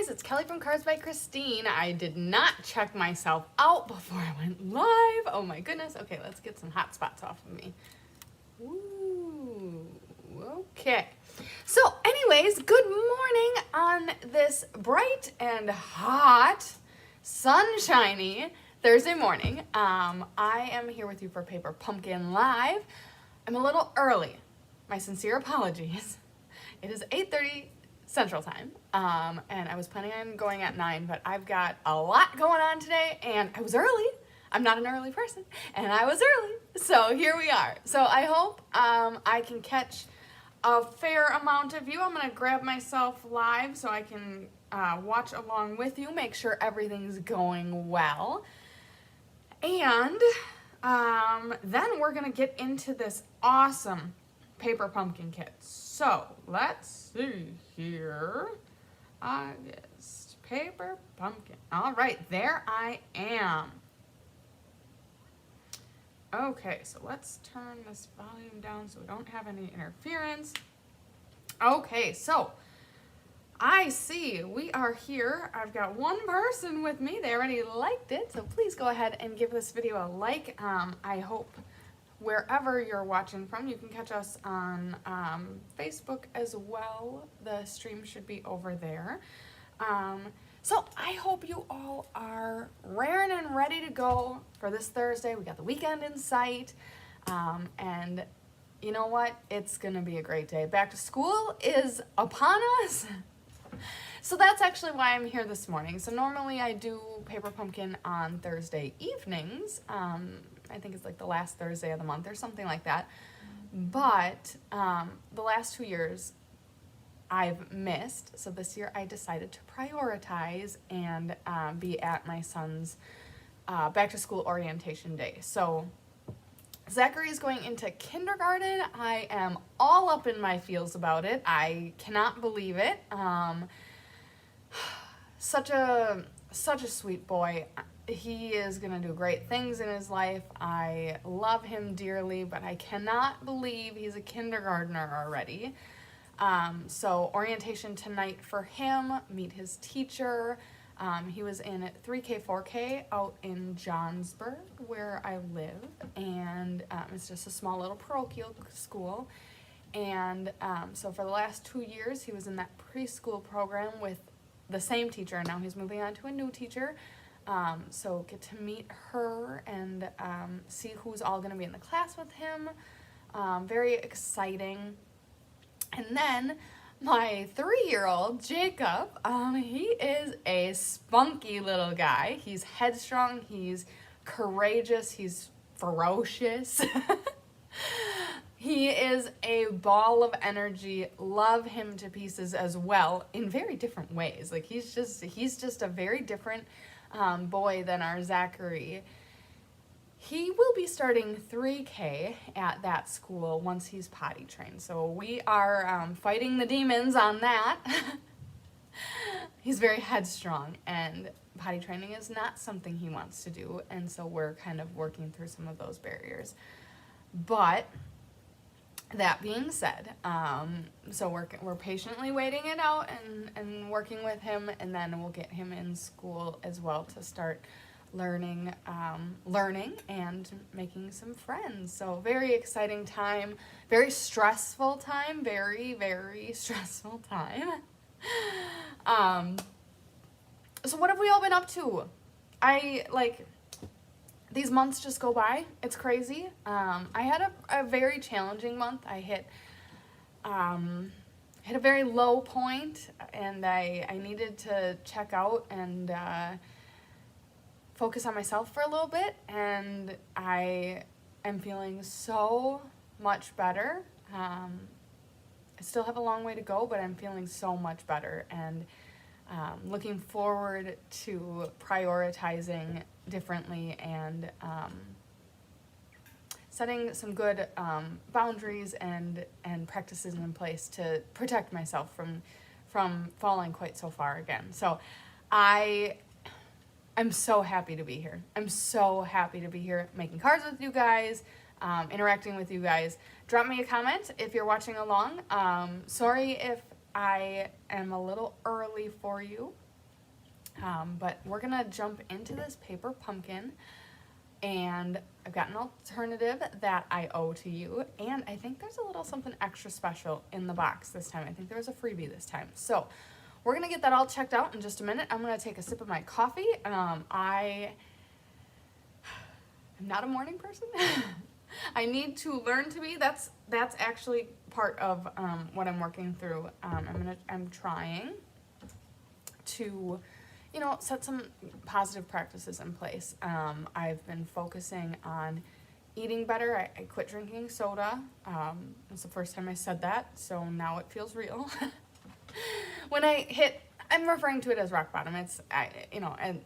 it's Kelly from Cards by Christine. I did not check myself out before I went live. Oh my goodness. Okay, let's get some hot spots off of me. Ooh, okay. So anyways, good morning on this bright and hot, sunshiny Thursday morning. I am here with you for Paper Pumpkin Live. I'm a little early. My sincere apologies. It is 8:30 Central Time, and I was planning on going at 9, but I've got a lot going on today, and I was early. I'm not an early person, and I was early, so here we are. So I hope I can catch a fair amount of you. I'm going to grab myself live so I can watch along with you, make sure everything's going well. And then we're going to get into this awesome paper pumpkin kit. So let's see here. August paper pumpkin. All right, there I am. Okay, so let's turn this volume down so we don't have any interference. Okay, so I see we are here. I've got one person with me. They already liked it, so please go ahead and give this video a like. I hope wherever you're watching from, you can catch us on Facebook as well. The stream should be over there. So I hope you all are raring and ready to go for this Thursday. We got the weekend in sight. And you know what? It's gonna be a great day. Back to school is upon us. So that's actually why I'm here this morning. So normally I do Paper Pumpkin on Thursday evenings. I think it's like the last Thursday of the month or something like that. But the last 2 years I've missed. So this year I decided to prioritize and be at my son's back to school orientation day. So Zachary is going into kindergarten. I am all up in my feels about it. I cannot believe it. Such a sweet boy. He is going to do great things in his life. I love him dearly, but I cannot believe he's a kindergartner already. So orientation tonight for him, meet his teacher. He was in 3K, 4K out in Johnsburg, where I live, and it's just a small little parochial school. And so for the last 2 years, he was in that preschool program with the same teacher, and now he's moving on to a new teacher. So get to meet her and see who's all going to be in the class with him. Very exciting. And then my 3-year-old, Jacob, he is a spunky little guy. He's headstrong, he's courageous, he's ferocious. He is a ball of energy. Love him to pieces as well in very different ways. Like he's just a very different boy than our Zachary. He will be starting 3K at that school once he's potty trained. So we are fighting the demons on that. He's very headstrong, and potty training is not something he wants to do. And so we're kind of working through some of those barriers. But that being said, so we're patiently waiting it out and working with him, and then we'll get him in school as well to start learning and making some friends. So very exciting time, very stressful time, very, very stressful time. So what have we all been up to? These months just go by. It's crazy. I had a very challenging month. I hit a very low point, and I needed to check out and focus on myself for a little bit, and I am feeling so much better. I still have a long way to go, but I'm feeling so much better, and looking forward to prioritizing differently and setting some good boundaries and practices in place to protect myself from falling quite so far again. So I'm so happy to be here. I'm so happy to be here making cards with you guys, interacting with you guys. Drop me a comment if you're watching along. Sorry if I am a little early for you. But we're gonna jump into this paper pumpkin, and I've got an alternative that I owe to you, and I think there's a little something extra special in the box this time. I think there was a freebie this time. So we're gonna get that all checked out in just a minute. I'm gonna take a sip of my coffee. I'm not a morning person. I need to learn to be. That's actually part of what I'm working through. I'm trying to, set some positive practices in place. I've been focusing on eating better. I quit drinking soda. It's the first time I said that, so now it feels real. When I'm referring to it as rock bottom. And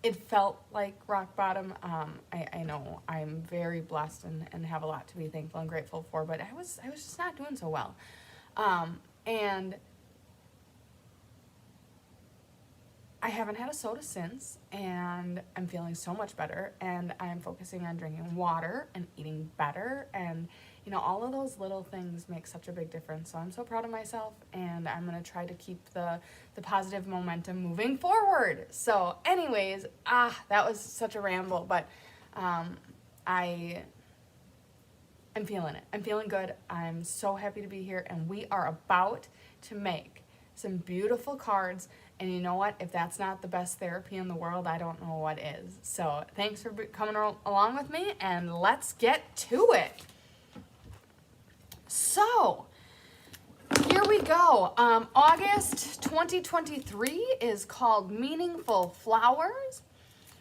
it felt like rock bottom. I know I'm very blessed and have a lot to be thankful and grateful for, but I was just not doing so well. And I haven't had a soda since, and I'm feeling so much better, and I'm focusing on drinking water and eating better, and all of those little things make such a big difference. So I'm so proud of myself, and I'm going to try to keep the positive momentum moving forward. So anyways, that was such a ramble, but I'm feeling it. I'm feeling good. I'm so happy to be here, and we are about to make some beautiful cards. And you know what? If that's not the best therapy in the world, I don't know what is. So thanks for coming along with me, and let's get to it. So here we go. August 2023 is called Meaningful Flowers.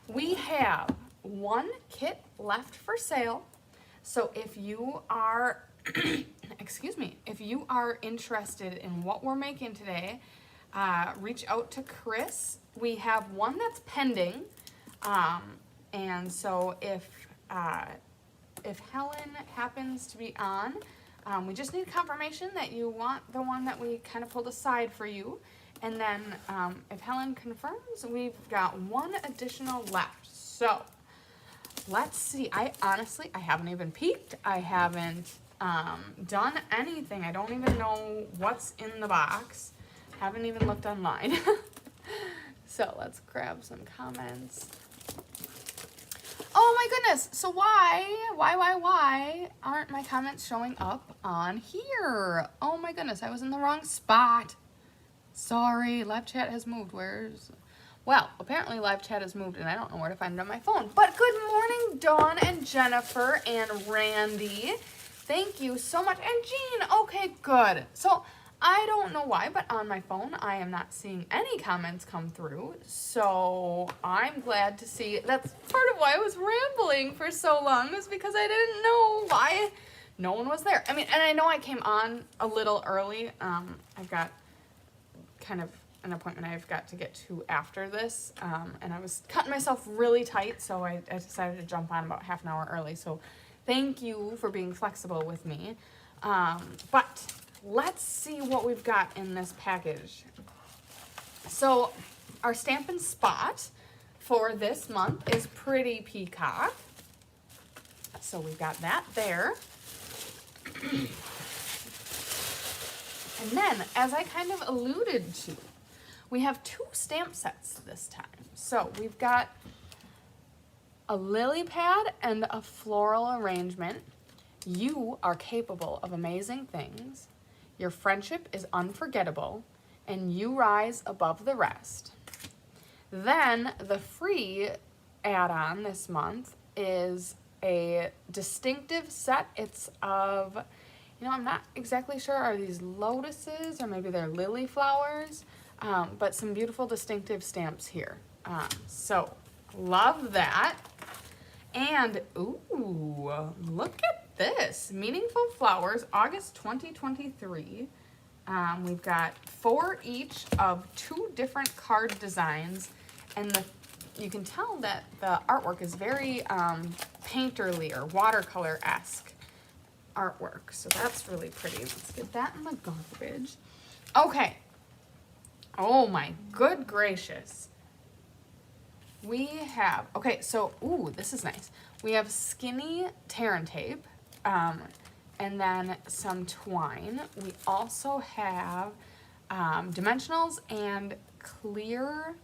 We have one kit left for sale. So if you are, if you are interested in what we're making today, reach out to Chris. We have one that's pending. And so if Helen happens to be on, we just need confirmation that you want the one that we kind of pulled aside for you. And then if Helen confirms, we've got one additional left. So let's see. I haven't even peeked. I haven't done anything. I don't even know what's in the box. Haven't even looked online. So let's grab some comments. Oh my goodness. So why aren't my comments showing up on here? Oh my goodness, I was in the wrong spot. Sorry, live chat has moved. Well, apparently live chat has moved, and I don't know where to find it on my phone. But good morning, Dawn and Jennifer and Randy. Thank you so much. And Jean, okay, good. So I don't know why, but on my phone, I am not seeing any comments come through. So I'm glad to see. That's part of why I was rambling for so long, is because I didn't know why no one was there. I mean, and I know I came on a little early. I've got kind of an appointment I've got to get to after this. And I was cutting myself really tight, so I decided to jump on about half an hour early. So thank you for being flexible with me. But let's see what we've got in this package. So our Stampin' Spot for this month is Pretty Peacock. So we've got that there. And then, as I kind of alluded to, we have two stamp sets this time. So we've got a lily pad and a floral arrangement. You are capable of amazing things. Your friendship is unforgettable, and you rise above the rest. Then the free add-on this month is a distinctive set. It's of, I'm not exactly sure, are these lotuses or maybe they're lily flowers, but some beautiful distinctive stamps here. So love that. And, ooh, look at this. Meaningful Flowers, August 2023. We've got 4 each of 2 different card designs. And you can tell that the artwork is very painterly or watercolor-esque artwork. So that's really pretty. Let's get that in the garbage. Okay. Oh my good gracious. We have, okay, so, ooh, this is nice. We have skinny tear and tape, and then some twine. We also have dimensionals and clear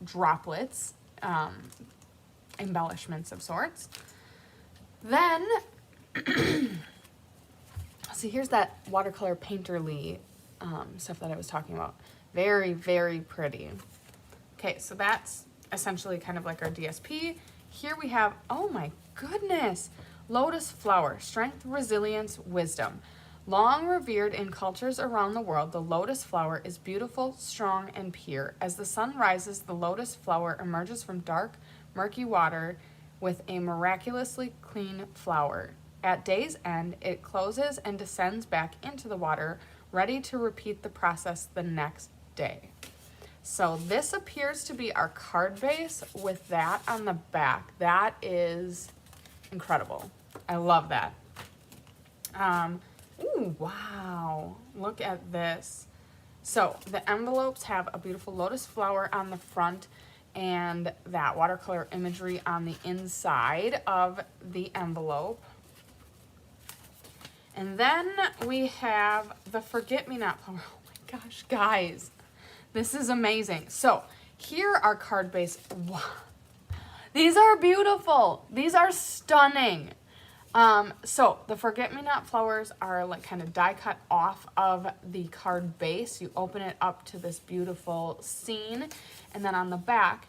droplets, embellishments of sorts. Then, see, here's that watercolor painterly stuff that I was talking about. Very, very pretty. Okay, so that's essentially kind of like our DSP. Here we have, oh my goodness, lotus flower, strength, resilience, wisdom. Long revered in cultures around the world, the lotus flower is beautiful, strong, and pure. As the sun rises, the lotus flower emerges from dark, murky water with a miraculously clean flower. At day's end, it closes and descends back into the water, ready to repeat the process the next day. So this appears to be our card base with that on the back. That is incredible. I love that. Ooh, wow. Look at this. So the envelopes have a beautiful lotus flower on the front and that watercolor imagery on the inside of the envelope. And then we have the forget-me-not flower. Oh my gosh, guys. This is amazing. So here are card base. Wow. These are beautiful. These are stunning. So the forget-me-not flowers are like kind of die cut off of the card base. You open it up to this beautiful scene. And then on the back,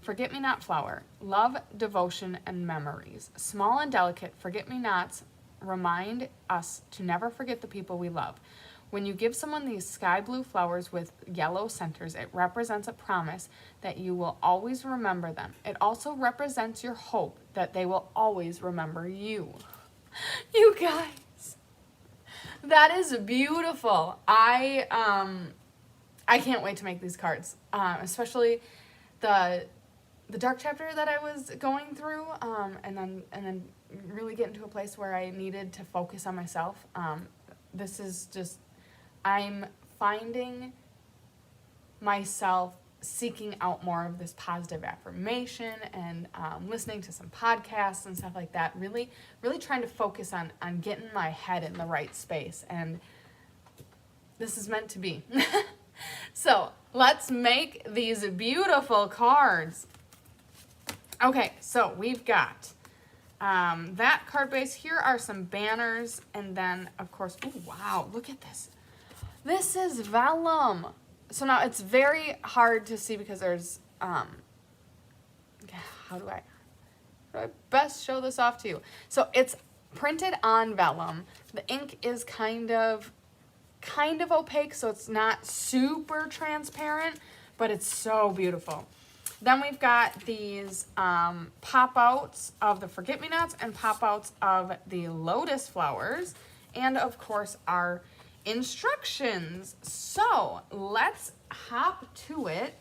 forget-me-not flower, love, devotion, and memories. Small and delicate forget-me-nots remind us to never forget the people we love. When you give someone these sky blue flowers with yellow centers, it represents a promise that you will always remember them. It also represents your hope that they will always remember you. You guys, that is beautiful. I can't wait to make these cards, especially the dark chapter that I was going through, and then really get into a place where I needed to focus on myself. This is just, I'm finding myself seeking out more of this positive affirmation and listening to some podcasts and stuff like that. Really, really trying to focus on getting my head in the right space. And this is meant to be. So let's make these beautiful cards. Okay, so we've got that card base. Here are some banners. And then, of course, oh, wow, look at this. This is vellum. So now it's very hard to see because there's, how do I best show this off to you? So it's printed on vellum. The ink is kind of opaque, so it's not super transparent, but it's so beautiful. Then we've got these pop-outs of the forget-me-nots and pop-outs of the lotus flowers, and of course our instructions. So let's hop to it.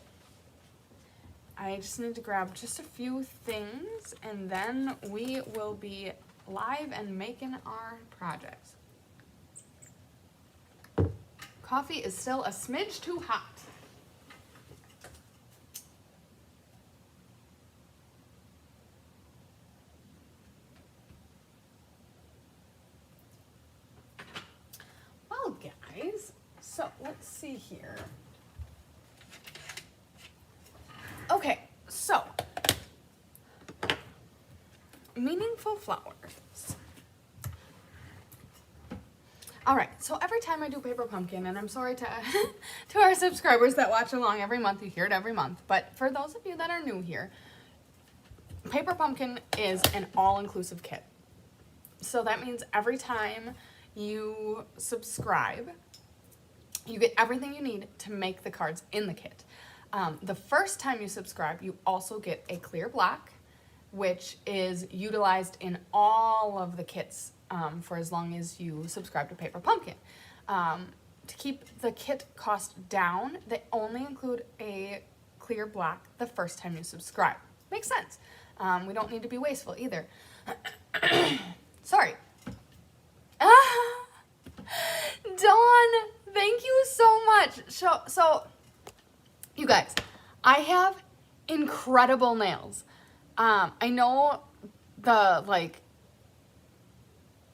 I just need to grab just a few things and then we will be live and making our projects. Coffee is still a smidge too hot. Guys, so let's see here. Okay, so meaningful flowers. All right, so every time I do Paper Pumpkin, and I'm sorry to to our subscribers that watch along every month, you hear it every month, but for those of you that are new here, Paper Pumpkin is an all-inclusive kit. So that means every time you subscribe, you get everything you need to make the cards in the kit. The first time you subscribe, you also get a clear block, which is utilized in all of the kits for as long as you subscribe to Paper Pumpkin. To keep the kit cost down, they only include a clear block the first time you subscribe. Makes sense. We don't need to be wasteful either. Sorry. Dawn, thank you so much. So, you guys, I have incredible nails. I know the,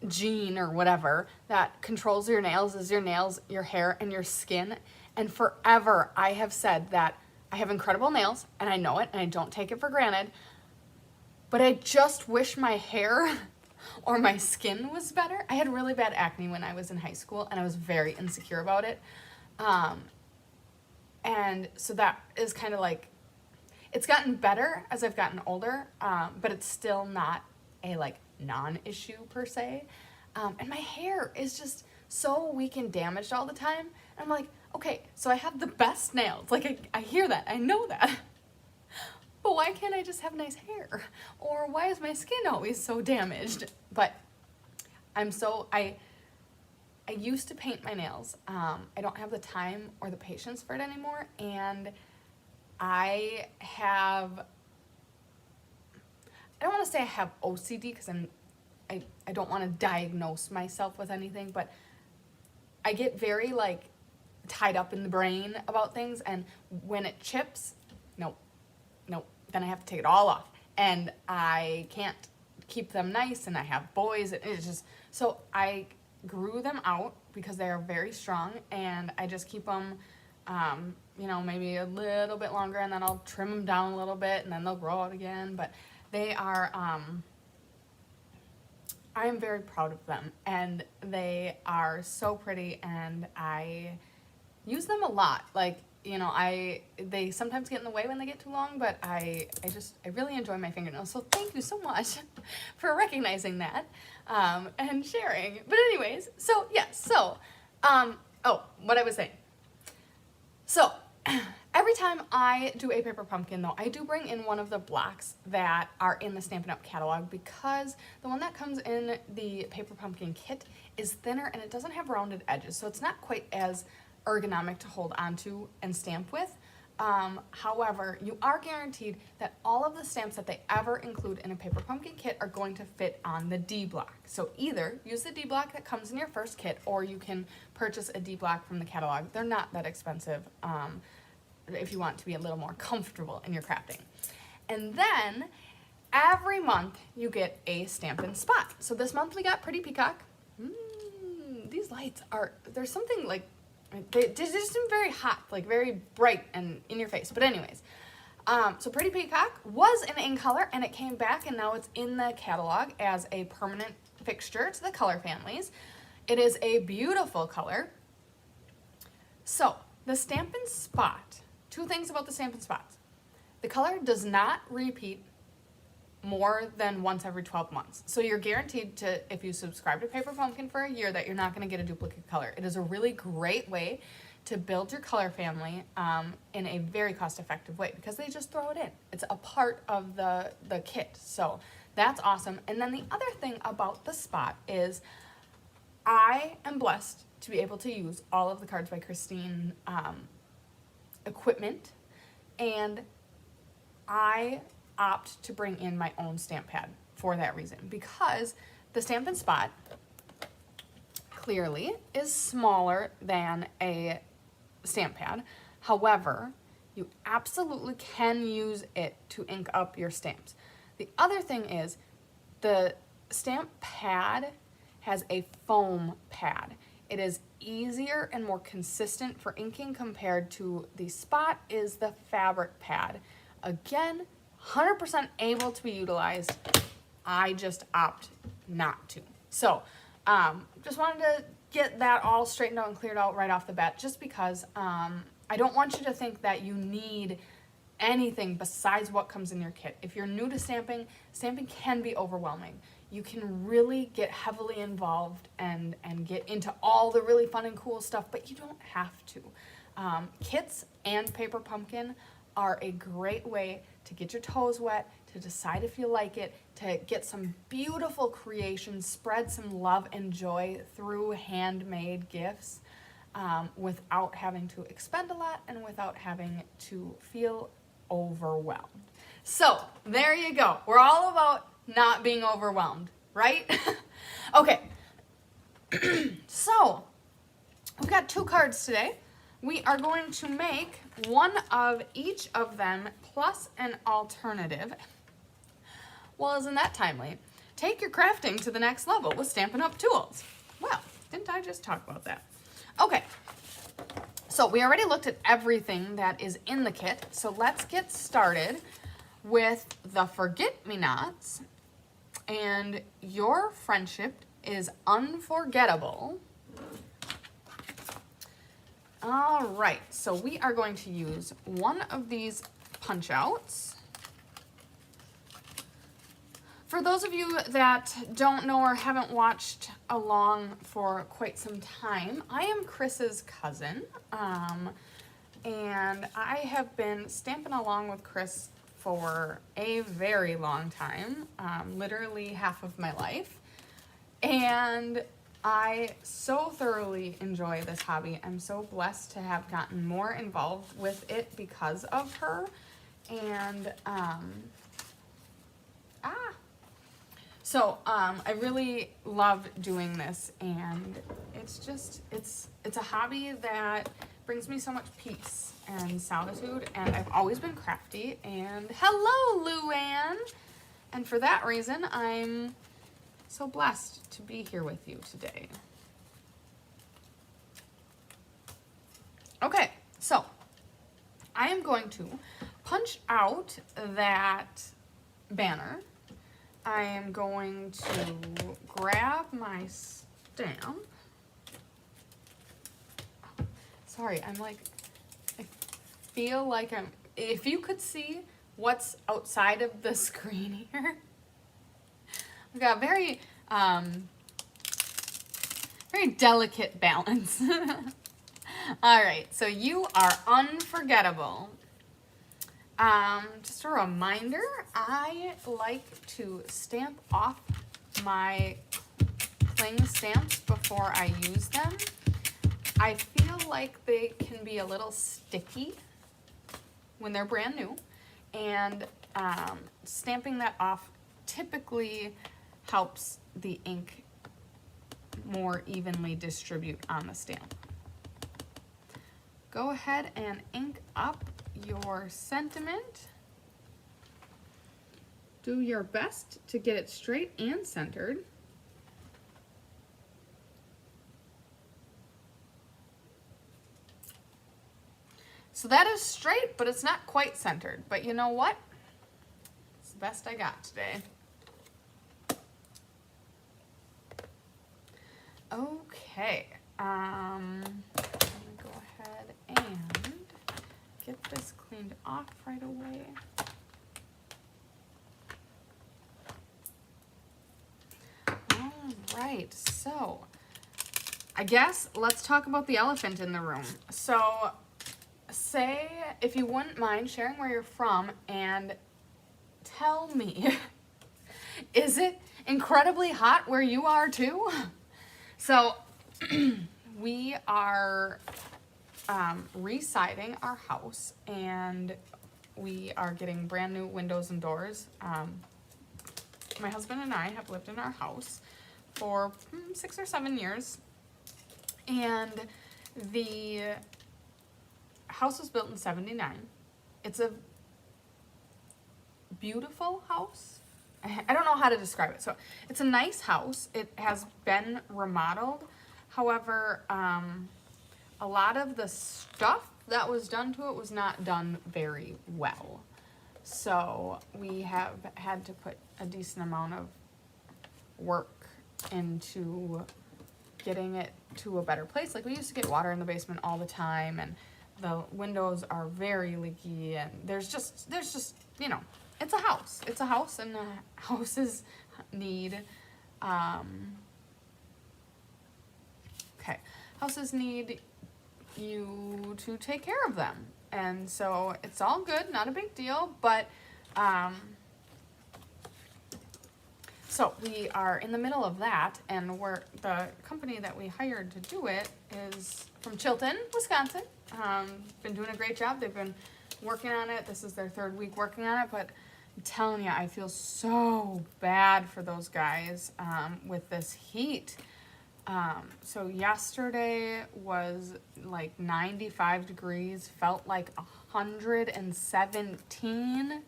gene or whatever that controls your nails is your nails, your hair, and your skin. And forever I have said that I have incredible nails, and I know it, and I don't take it for granted, but I just wish my hair or my skin was better. I had really bad acne when I was in high school, and I was very insecure about it. And so that is kind of like, it's gotten better as I've gotten older, but it's still not a like non-issue per se. And my hair is just so weak and damaged all the time. And I'm like, okay, so I have the best nails. Like I hear that, I know that. But why can't I just have nice hair? Or why is my skin always so damaged? But I used to paint my nails. I don't have the time or the patience for it anymore. And I don't want to say I have OCD because I don't want to diagnose myself with anything, but I get very like tied up in the brain about things, and when it chips, nope, then I have to take it all off, and I can't keep them nice, and I have boys, and it's just, so I grew them out because they are very strong, and I just keep them, maybe a little bit longer, and then I'll trim them down a little bit, and then they'll grow out again, but they are, I am very proud of them, and they are so pretty, and I use them a lot. Like, they sometimes get in the way when they get too long, but I really enjoy my fingernails. So thank you so much for recognizing that, and sharing. But anyways, so yes, what I was saying. So every time I do a paper pumpkin, though, I do bring in one of the blocks that are in the Stampin' Up! Catalog, because the one that comes in the paper pumpkin kit is thinner and it doesn't have rounded edges, so it's not quite as ergonomic to hold onto and stamp with. However, you are guaranteed that all of the stamps that they ever include in a paper pumpkin kit are going to fit on the D block. So either use the D block that comes in your first kit, or you can purchase a D block from the catalog. They're not that expensive if you want to be a little more comfortable in your crafting. And then every month you get a Stampin' Spot. So this month we got Pretty Peacock. These lights there's something like, they just seem very hot, like very bright and in your face. But anyways, so Pretty Peacock was in color, and it came back, and now it's in the catalog as a permanent fixture to the color families. It is a beautiful color. So the Stampin' Spot, two things about the Stampin' Spots. The color does not repeat more than once every 12 months. So you're guaranteed to, if you subscribe to Paper Pumpkin for a year, that you're not going to get a duplicate color. It is a really great way to build your color family in a very cost-effective way, because they just throw it in. It's a part of the kit. So that's awesome. And then the other thing about the Spot is I am blessed to be able to use all of the Cards by Christine equipment, and I opt to bring in my own stamp pad for that reason, because the Stampin' Spot clearly is smaller than a stamp pad. However, you absolutely can use it to ink up your stamps. The other thing is the stamp pad has a foam pad. It is easier and more consistent for inking compared to the Spot is the fabric pad. Again, 100% able to be utilized. I just opt not to. So, just wanted to get that all straightened out and cleared out right off the bat, just because I don't want you to think that you need anything besides what comes in your kit. If you're new to stamping, stamping can be overwhelming. You can really get heavily involved and get into all the really fun and cool stuff, but you don't have to. Kits and Paper Pumpkin are a great way to get your toes wet, to decide if you like it, to get some beautiful creations, spread some love and joy through handmade gifts without having to expend a lot and without having to feel overwhelmed. So there you go. We're all about not being overwhelmed, right? Okay, so we've got 2 cards today. We are going to make one of each of them plus an alternative. Well, isn't that timely? Take your crafting to the next level with Stampin' Up! Tools. Well, didn't I just talk about that? Okay, so So we already looked at everything that is in the kit. So let's get started with the forget-me-nots. And your friendship is unforgettable. All right, so we are going to use one of these punch outs. For those of you that don't know or haven't watched along for quite some time, I am Chris's cousin, and I have been stamping along with Chris for a very long time, literally half of my life, and I so thoroughly enjoy this hobby. I'm so blessed to have gotten more involved with it because of her, and So I really love doing this, and it's a hobby that brings me so much peace and solitude, and I've always been crafty, and hello, Luann! And for that reason, I'm so blessed to be here with you today. Okay, so I am going to punch out that banner. I am going to grab my stamp. Sorry, I feel like if you could see what's outside of the screen here, I've got very delicate balance. All right, so you are unforgettable. Just a reminder, I like to stamp off my cling stamps before I use them. I feel like they can be a little sticky when they're brand new, and stamping that off typically helps the ink more evenly distribute on the stamp. Go ahead and ink up your sentiment. Do your best to get it straight and centered. So that is straight, but it's not quite centered. But you know what? It's the best I got today. Okay. I'm gonna go ahead and get this cleaned off right away. All right, so I guess let's talk about the elephant in the room. So say, if you wouldn't mind sharing where you're from and tell me, is it incredibly hot where you are too? So we are re-siding our house, and we are getting brand new windows and doors. My husband and I have lived in our house for 6 or 7 years, and the house was built in '79. It's a beautiful house. I don't know how to describe it. So it's a nice house. It has been remodeled. However, a lot of the stuff that was done to it was not done very well. So we have had to put a decent amount of work into getting it to a better place. Like, we used to get water in the basement all the time, and the windows are very leaky, and there's just, you know, it's a house. It's a house, and houses need, houses need you to take care of them. And so it's all good, not a big deal, but, so we are in the middle of that, and the company that we hired to do it is from Chilton, Wisconsin. Been doing a great job. They've been working on it. This is their 3rd week working on it, but I'm telling you, I feel so bad for those guys with this heat. So yesterday was like 95 degrees, felt like 117.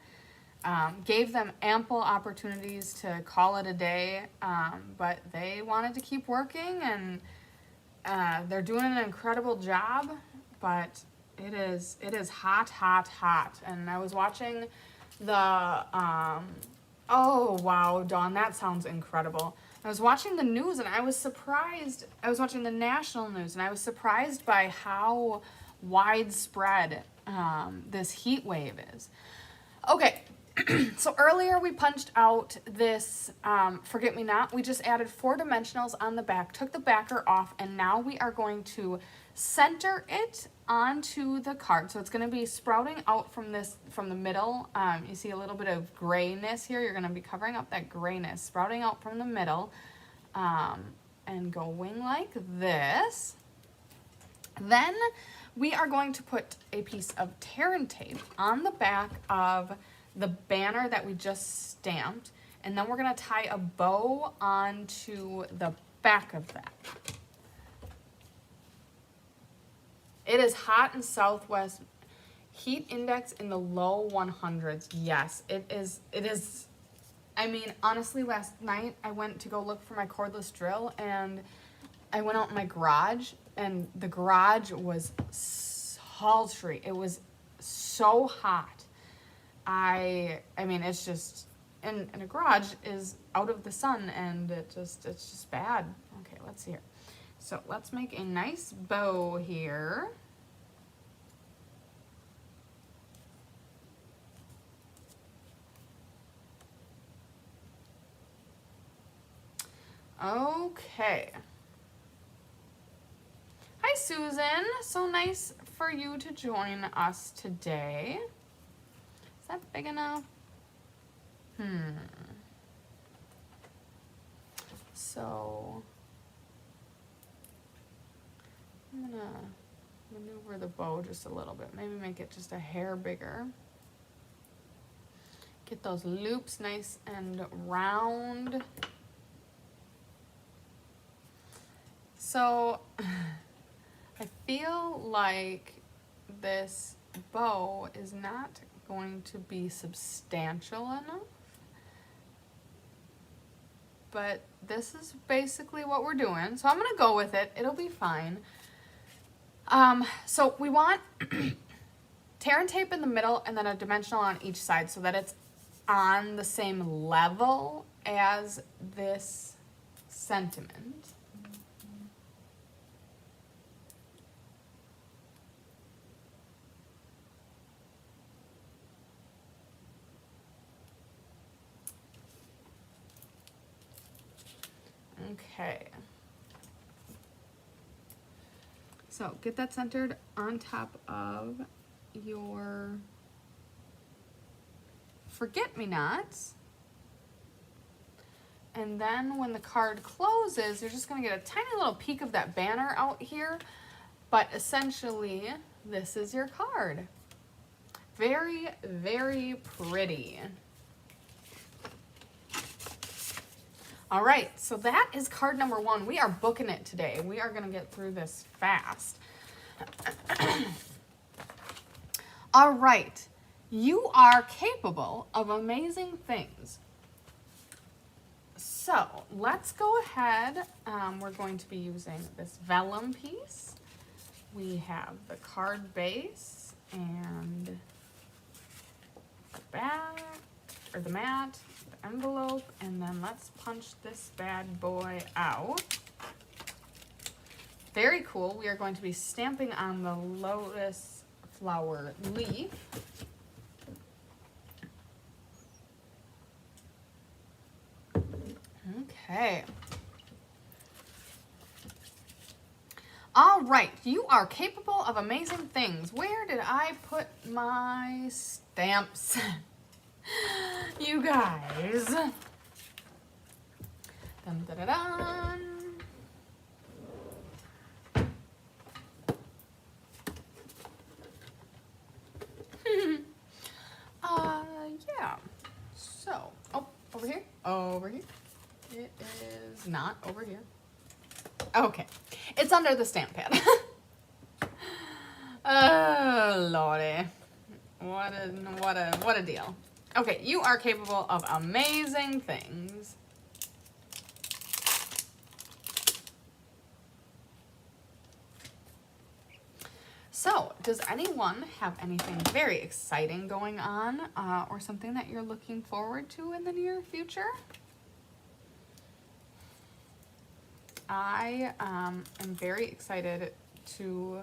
Gave them ample opportunities to call it a day, but they wanted to keep working, and they're doing an incredible job. but it is hot, hot, hot. And I was watching the, oh wow, Dawn, that sounds incredible. I was watching the news and I was surprised. I was watching the national news and I was surprised by how widespread this heat wave is. Okay, so earlier we punched out this forget-me-not. We just added 4 dimensionals on the back, took the backer off, and now we are going to center it onto the card. So it's going to be sprouting out from the middle. You see a little bit of grayness here. You're going to be covering up that grayness, sprouting out from the middle, and going like this. Then we are going to put a piece of tear and tape on the back of the banner that we just stamped, and then we're going to tie a bow onto the back of that. It is hot in Southwest. Heat index in the low 100s. Yes, it is. I mean, honestly, last night I went to go look for my cordless drill, and I went out in my garage, and the garage was sultry. It was so hot. I mean, it's just, and a garage is out of the sun, and it's just bad. Okay, let's see here. So let's make a nice bow here. Okay. Hi, Susan. So nice for you to join us today. Is that big enough? So I'm gonna maneuver the bow just a little bit. Maybe make it just a hair bigger. Get those loops nice and round. So I feel like this bow is not going to be substantial enough, but this is basically what we're doing. So I'm gonna go with it. It'll be fine. So we want tear and tape in the middle and then a dimensional on each side so that it's on the same level as this sentiment. Okay. So get that centered on top of your forget-me-nots. And then when the card closes, you're just going to get a tiny little peek of that banner out here. But essentially, this is your card. Very, very pretty. All right, so that is card number 1. We are booking it today. We are going to get through this fast. All right, you are capable of amazing things. So let's go ahead. We're going to be using this vellum piece. We have the card base and the back, or the mat, the envelope, and then let's punch this bad boy out. Very cool. We are going to be stamping on the lotus flower leaf. Okay. All right, you are capable of amazing things. Where did I put my stamps? You guys. Dun, dun, dun, dun. Yeah. So, oh, over here. Over here. It is not over here. Okay. It's under the stamp pad. Oh, Lordy. What a deal. Okay, you are capable of amazing things. So, does anyone have anything very exciting going on or something that you're looking forward to in the near future? I am very excited to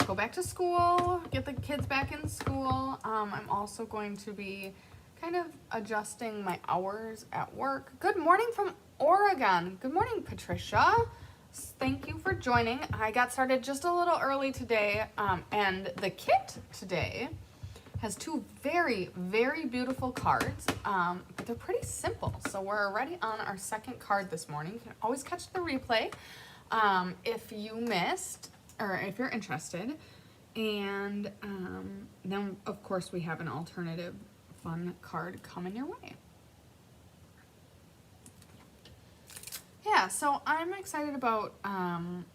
go back to school, get the kids back in school. I'm also going to be kind of adjusting my hours at work. Good morning from Oregon. Good morning, Patricia. Thank you for joining. I got started just a little early today, and the kit today has two very, very beautiful cards, but they're pretty simple. So we're already on our second card this morning. You can always catch the replay if you missed or if you're interested. And then, of course, we have an alternative fun card coming your way. Yeah, so I'm excited about some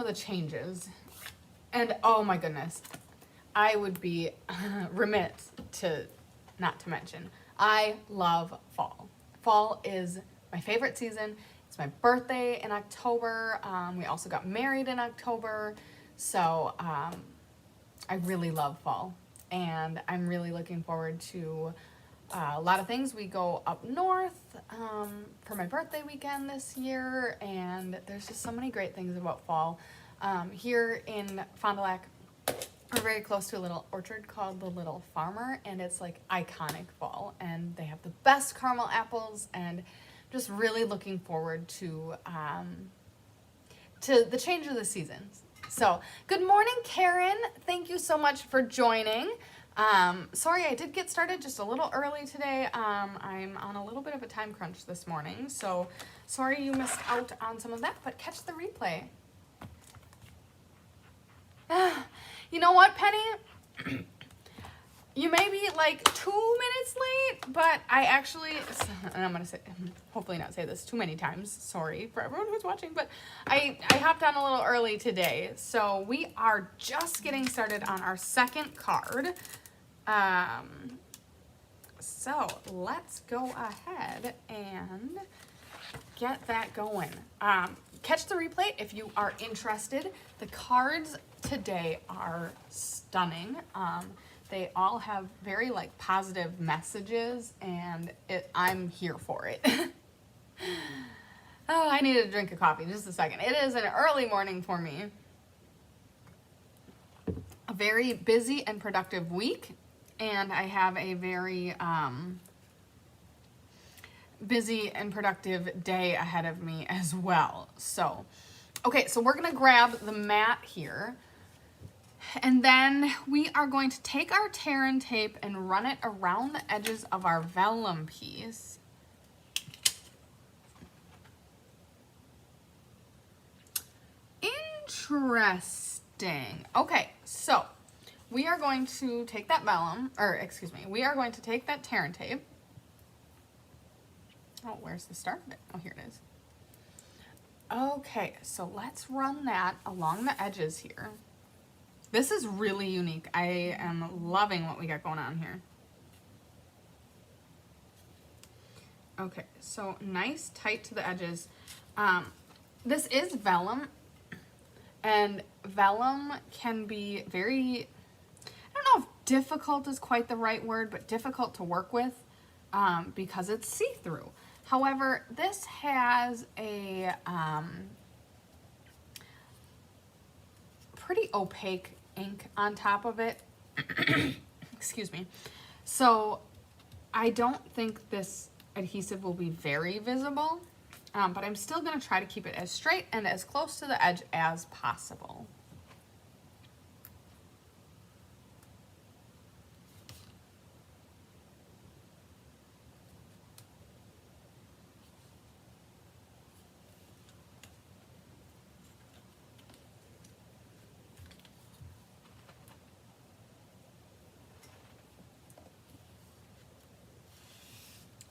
of the changes. And oh my goodness, I would be remiss not to mention, I love fall. Fall is my favorite season. It's my birthday in October. We also got married in October. So I really love fall. And I'm really looking forward to a lot of things. We go up north for my birthday weekend this year, and there's just so many great things about fall. Here in Fond du Lac, we're very close to a little orchard called the Little Farmer, and it's like iconic fall, and they have the best caramel apples, and just really looking forward to the change of the seasons. So, good morning, Karen. Thank you so much for joining. Sorry, I did get started just a little early today. I'm on a little bit of a time crunch this morning, so sorry you missed out on some of that, but catch the replay. You know what, Penny? You may be like 2 minutes late, but I actually, and I'm going to say, hopefully not say this too many times, sorry for everyone who's watching, but I hopped on a little early today. So we are just getting started on our second card. So let's go ahead and get that going. Catch the replay if you are interested. The cards today are stunning. They all have very like positive messages, and I'm here for it. Oh, I need to drink a coffee. Just a second. It is an early morning for me. A very busy and productive week, and I have a very busy and productive day ahead of me as well. So, okay, so we're gonna grab the mat here, and then we are going to take our tear and tape and run it around the edges of our vellum piece. Interesting. Okay, so we are going to take that we are going to take that tear and tape. Oh, where's the start of it? Oh, here it is. Okay, so let's run that along the edges here. This is really unique. I am loving what we got going on here. Okay, so nice tight to the edges. This is vellum, and vellum can be very, I don't know if difficult is quite the right word, but difficult to work with because it's see-through. However, this has a pretty opaque ink on top of it. Excuse me. So I don't think this adhesive will be very visible, but I'm still going to try to keep it as straight and as close to the edge as possible.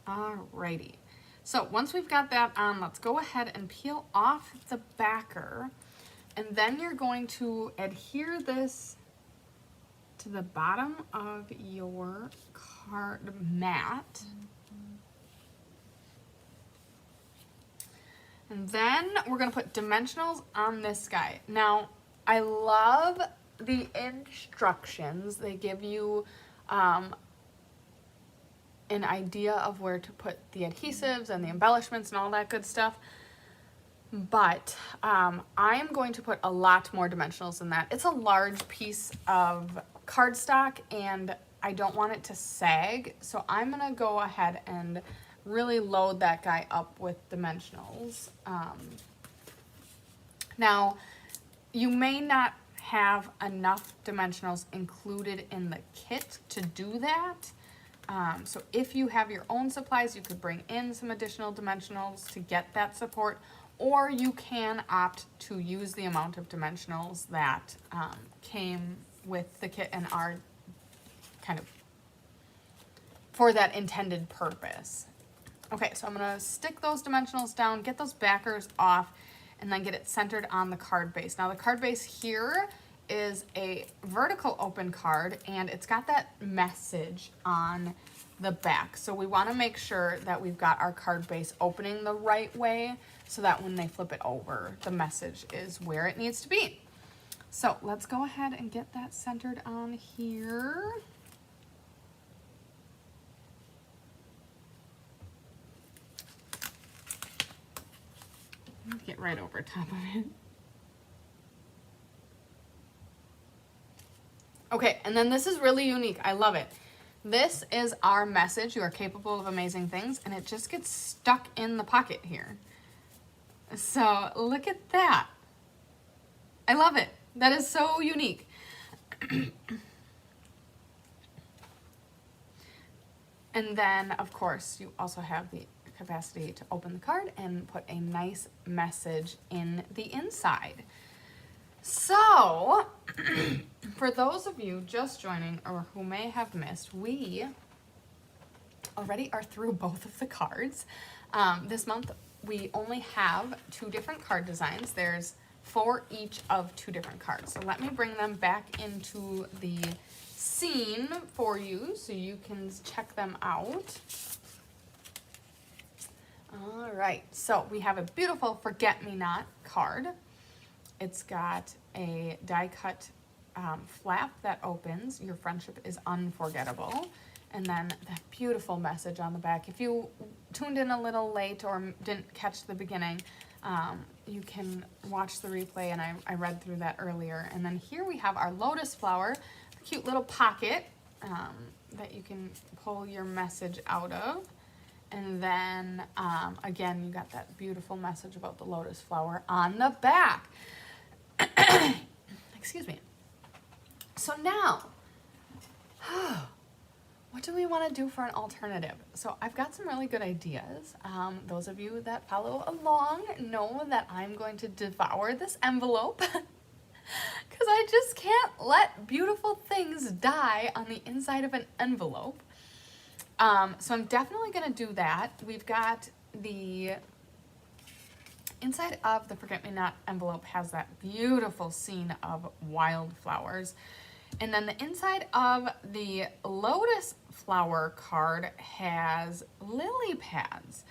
Alrighty, so once we've got that on, let's go ahead and peel off the backer, and then you're going to adhere this to the bottom of your card mat. And then we're going to put dimensionals on this guy. Now, I love the instructions. They give you an idea of where to put the adhesives and the embellishments and all that good stuff. But I am going to put a lot more dimensionals in that. It's a large piece of cardstock and I don't want it to sag. So I'm gonna go ahead and really load that guy up with dimensionals. Now, you may not have enough dimensionals included in the kit to do that. So if you have your own supplies, you could bring in some additional dimensionals to get that support, or you can opt to use the amount of dimensionals that came with the kit and are kind of for that intended purpose. Okay, so I'm gonna stick those dimensionals down, get those backers off, and then get it centered on the card base. Now the card base here is a vertical open card and it's got that message on the back. So we want to make sure that we've got our card base opening the right way so that when they flip it over, the message is where it needs to be. So let's go ahead and get that centered on here. Get right over top of it. Okay, and then this is really unique. I love it. This is our message. You are capable of amazing things, and it just gets stuck in the pocket here. So look at that. I love it. That is so unique. And then, of course, you also have the capacity to open the card and put a nice message in the inside. So, for those of you just joining or who may have missed, we already are through both of the cards. This month, we only have 2 different card designs. There's 4 each of 2 different cards. So let me bring them back into the scene for you so you can check them out. All right, so we have a beautiful Forget-Me-Not card. It's got a die-cut flap that opens. Your friendship is unforgettable. And then that beautiful message on the back. If you tuned in a little late or didn't catch the beginning, you can watch the replay, and I read through that earlier. And then here we have our lotus flower, a cute little pocket that you can pull your message out of. And then, again, you got that beautiful message about the lotus flower on the back. Excuse me. So now, what do we want to do for an alternative? So I've got some really good ideas. Those of you that follow along know that I'm going to devour this envelope because I just can't let beautiful things die on the inside of an envelope. So I'm definitely going to do that. We've got the inside of the Forget-Me-Not envelope has that beautiful scene of wildflowers. And then the inside of the lotus flower card has lily pads.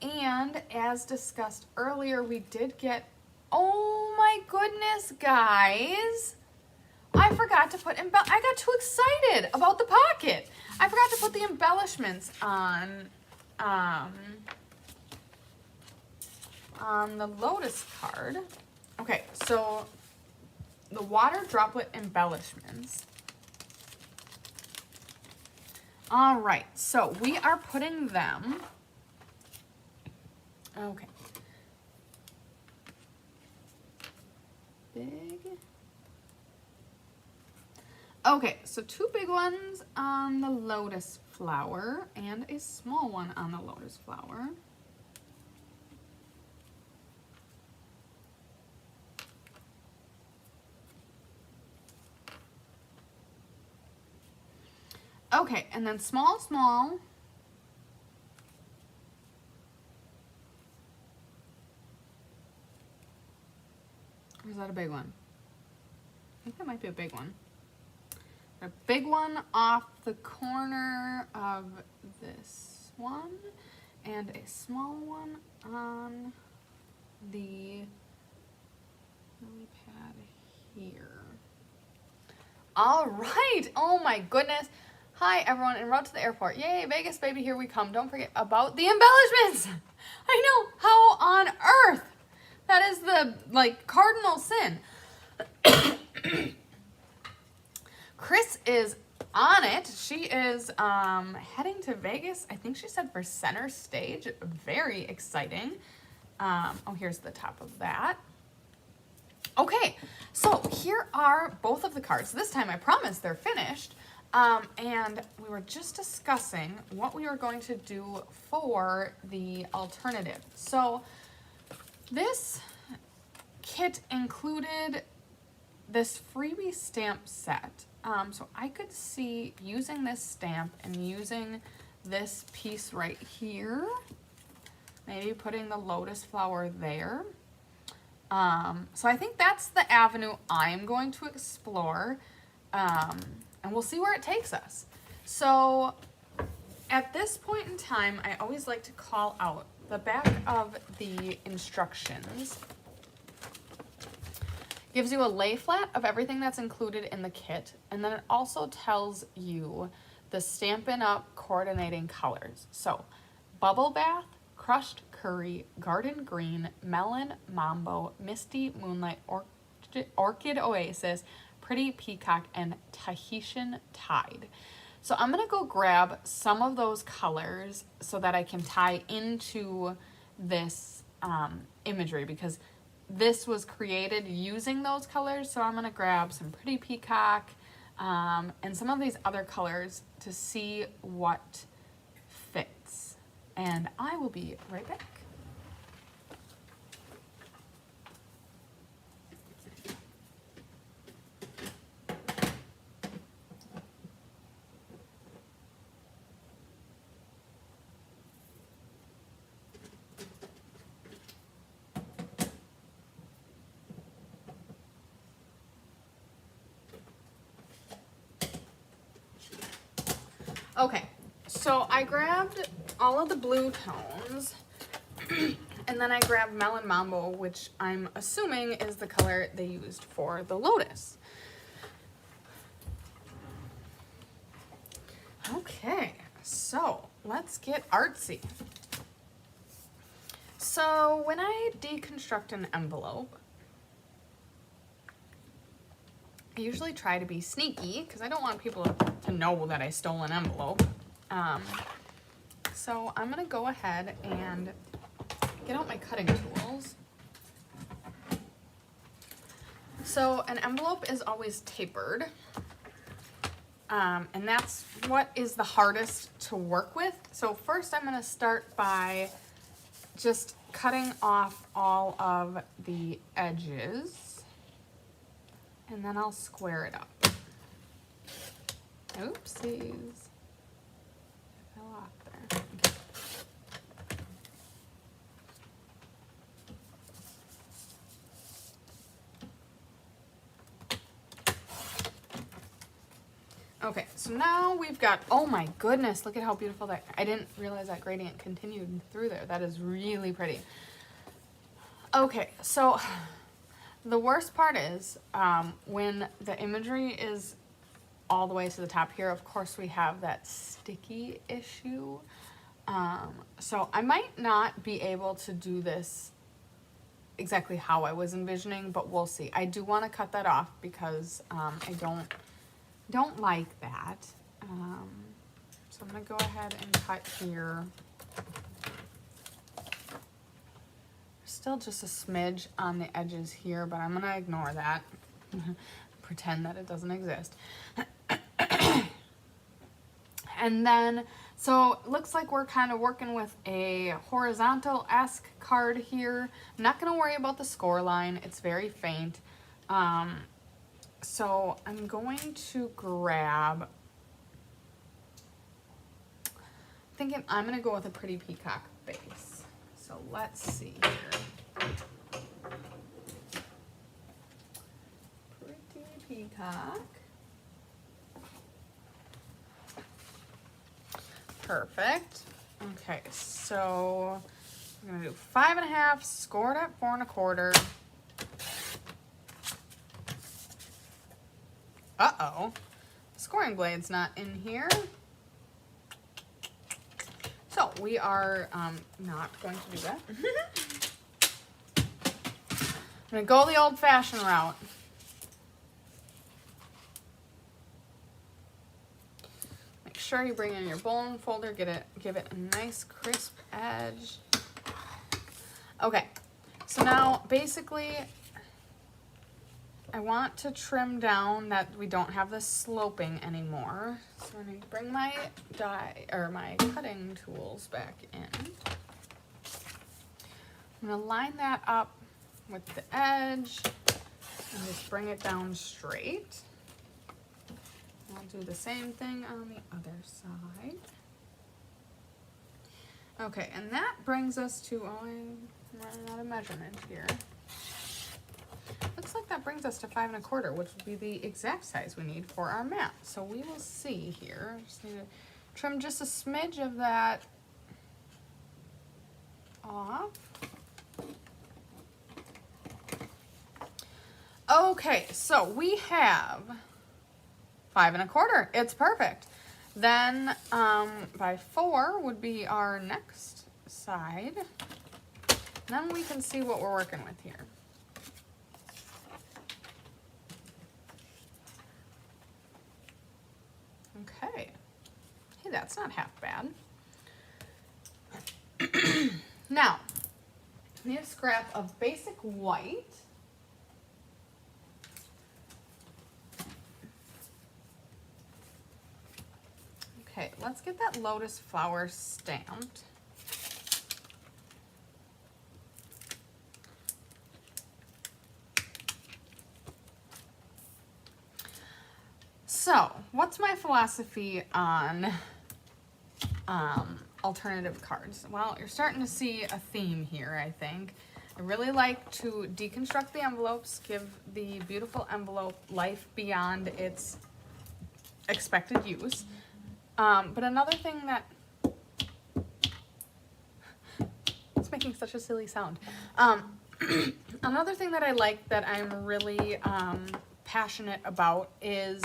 And as discussed earlier, we did get, oh my goodness, guys, I forgot to put, I got too excited about the pocket. I forgot to put the embellishments on the lotus card. Okay, so the water droplet embellishments. All right, so we are putting them, okay, big. Okay, so 2 big ones on the lotus flower and a small one on the lotus flower. Okay, and then small, small. Or is that a big one? I think that might be a big one. A big one off the corner of this one, and a small one on the lily pad here. All right. Oh my goodness. Hi everyone, en route to the airport. Yay, Vegas baby, here we come. Don't forget about the embellishments. I know, how on earth? That is the cardinal sin. Chris is on it. She is heading to Vegas. I think she said for center stage. Very exciting. Oh, here's the top of that. Okay, so here are both of the cards. This time I promise they're finished. And we were just discussing what we were going to do for the alternative. So this kit included this freebie stamp set. So I could see using this stamp and using this piece right here, maybe putting the lotus flower there. So I think that's the avenue I'm going to explore, and we'll see where it takes us. So at this point in time, I always like to call out the back of the instructions. Gives you a lay flat of everything that's included in the kit, and then it also tells you the Stampin' Up! Coordinating colors. So Bubble Bath, Crushed Curry, Garden Green, Melon Mambo, Misty Moonlight, Orchid Oasis, Pretty Peacock, and Tahitian Tide. So I'm gonna go grab some of those colors so that I can tie into this imagery, because this was created using those colors. So I'm gonna grab some Pretty Peacock and some of these other colors to see what fits. And I will be right back. Okay, so I grabbed all of the blue tones and then I grabbed Melon Mambo, which I'm assuming is the color they used for the lotus. Okay, so let's get artsy. So when I deconstruct an envelope, I usually try to be sneaky because I don't want people to know that I stole an envelope. So I'm gonna go ahead and get out my cutting tools. So an envelope is always tapered. And that's what is the hardest to work with. So first I'm gonna start by just cutting off all of the edges. And then I'll square it up. Oopsies. I fell off there. Okay, so now we've got, oh my goodness, look at how beautiful that, I didn't realize that gradient continued through there. That is really pretty. Okay, so the worst part is when the imagery is all the way to the top here, of course we have that sticky issue. So I might not be able to do this exactly how I was envisioning, but we'll see. I do want to cut that off because I don't like that. So I'm going to go ahead and cut here. Still just a smidge on the edges here, but I'm gonna ignore that. Pretend that it doesn't exist. And then, so it looks like we're kind of working with a horizontal-esque card here. I'm not gonna worry about the score line, it's very faint. So I'm going to grab, thinking I'm gonna go with a Pretty Peacock base. So let's see here. Pretty Peacock. Perfect. Okay, so I'm gonna do 5.5, scored at 4 1/4. Uh-oh. Scoring blade's not in here. So we are not going to do that. I'm going to go the old-fashioned route. Make sure you bring in your bone folder, give it a nice crisp edge. Okay, so now basically I want to trim down that we don't have this sloping anymore. So I'm going to bring my my cutting tools back in. I'm going to line that up with the edge and just bring it down straight. I'll do the same thing on the other side. Okay, and that brings us to, I'm running out of measurement here. Looks like that brings us to 5 1/4, which would be the exact size we need for our mat. So we will see here. Just need to trim just a smidge of that off. Okay, so we have 5 1/4. It's perfect. Then by 4 would be our next side. Then we can see what we're working with here. Okay. Hey, that's not half bad. Now, I need a scrap of basic white. Okay, let's get that lotus flower stamped. So, what's my philosophy on alternative cards? Well, you're starting to see a theme here, I think. I really like to deconstruct the envelopes, give the beautiful envelope life beyond its expected use. But another thing that, it's making such a silly sound. Another thing that I like that I'm really passionate about is,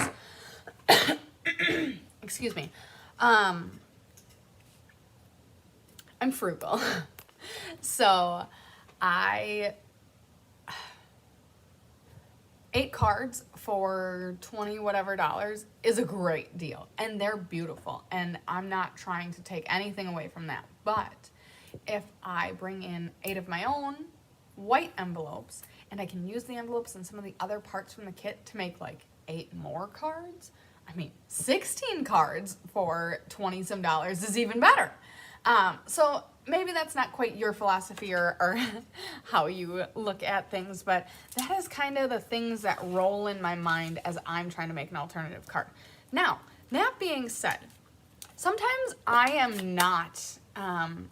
excuse me, I'm frugal. So 8 cards for 20 whatever dollars is a great deal, and they're beautiful, and I'm not trying to take anything away from that. But if I bring in 8 of my own white envelopes, and I can use the envelopes and some of the other parts from the kit to make like 8 more cards, I mean 16 cards for 20 some dollars is even better. So maybe that's not quite your philosophy or how you look at things, but that is kind of the things that roll in my mind as I'm trying to make an alternative card. Now, that being said, sometimes I am not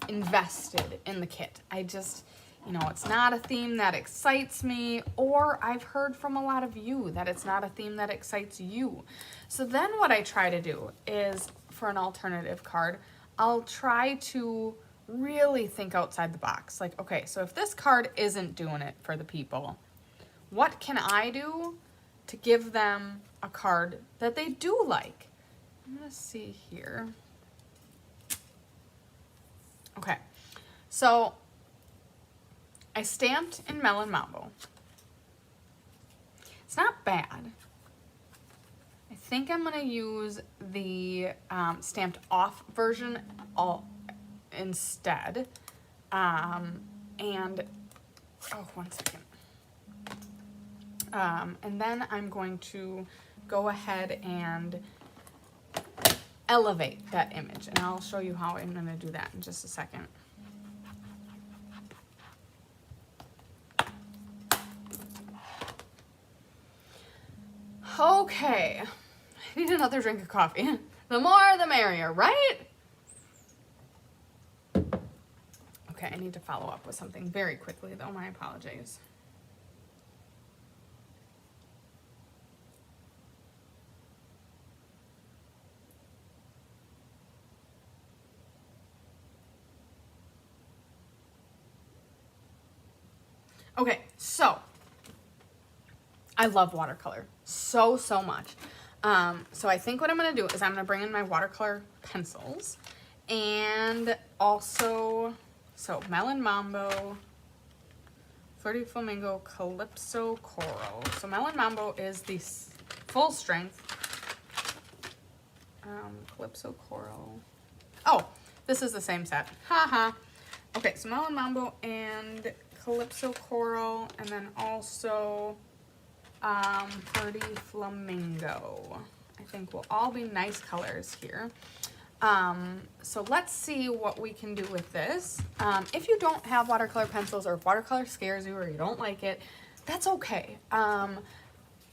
invested in the kit. I just, it's not a theme that excites me, or I've heard from a lot of you that it's not a theme that excites you. So then what I try to do is, for an alternative card, I'll try to really think outside the box. Like, okay, so if this card isn't doing it for the people, what can I do to give them a card that they do like? I'm gonna see here. Okay, so I stamped in Melon Mambo. It's not bad. I think I'm gonna use the stamped off version instead. And, oh, 1 second. And then I'm going to go ahead and elevate that image, and I'll show you how I'm gonna do that in just a second. Okay, I need another drink of coffee. The more the merrier, right? Okay, I need to follow up with something very quickly though, my apologies. Okay, so I love watercolor so much. So I think what I'm going to do is I'm going to bring in my watercolor pencils and also, so Melon Mambo, Flirty Flamingo, Calypso Coral. So Melon Mambo is the full strength. Calypso Coral. Oh, this is the same set. Haha. Okay, so Melon Mambo and Calypso Coral, and then also Flirty Flamingo. I think will all be nice colors here. So let's see what we can do with this. If you don't have watercolor pencils, or if watercolor scares you or you don't like it, that's okay.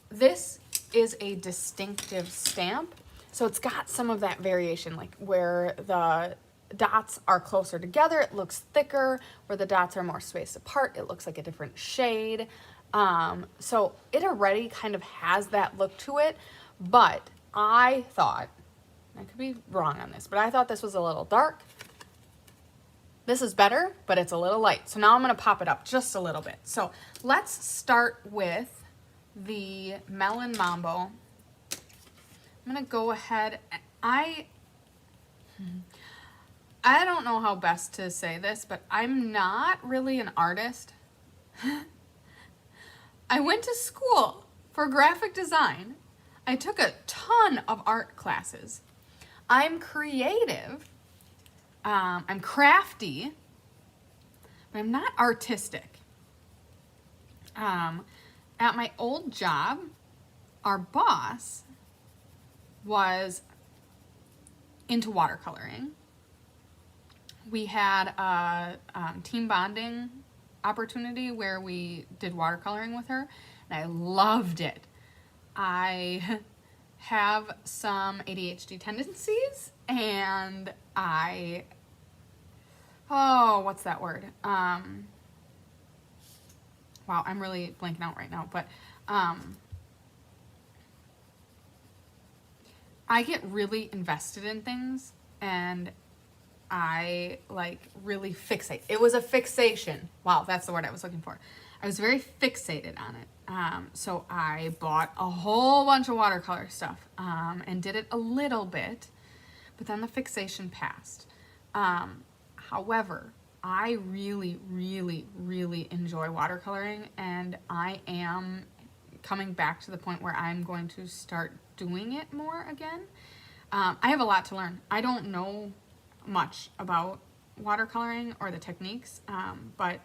This is a distinctive stamp, so it's got some of that variation, like where the dots are closer together, it looks thicker. Where the dots are more spaced apart, it looks like a different shade. So it already kind of has that look to it, but I thought, I could be wrong on this, but I thought this was a little dark. This is better, but it's a little light. So now I'm going to pop it up just a little bit. So let's start with the Melon Mambo. I'm going to go ahead. I don't know how best to say this, but I'm not really an artist. I went to school for graphic design. I took a ton of art classes. I'm creative. I'm crafty, but I'm not artistic. At my old job, our boss was into watercoloring. We had a team bonding opportunity where we did watercoloring with her, and I loved it. I have some ADHD tendencies, and what's that word? Wow, I'm really blanking out right now, but I get really invested in things, and I like really fixate. It was a fixation. Wow, that's the word I was looking for. I was very fixated on it. So I bought a whole bunch of watercolor stuff and did it a little bit, but then the fixation passed. However, I really, really, really enjoy watercoloring, and I am coming back to the point where I'm going to start doing it more again. I have a lot to learn. I don't know much about watercoloring or the techniques, but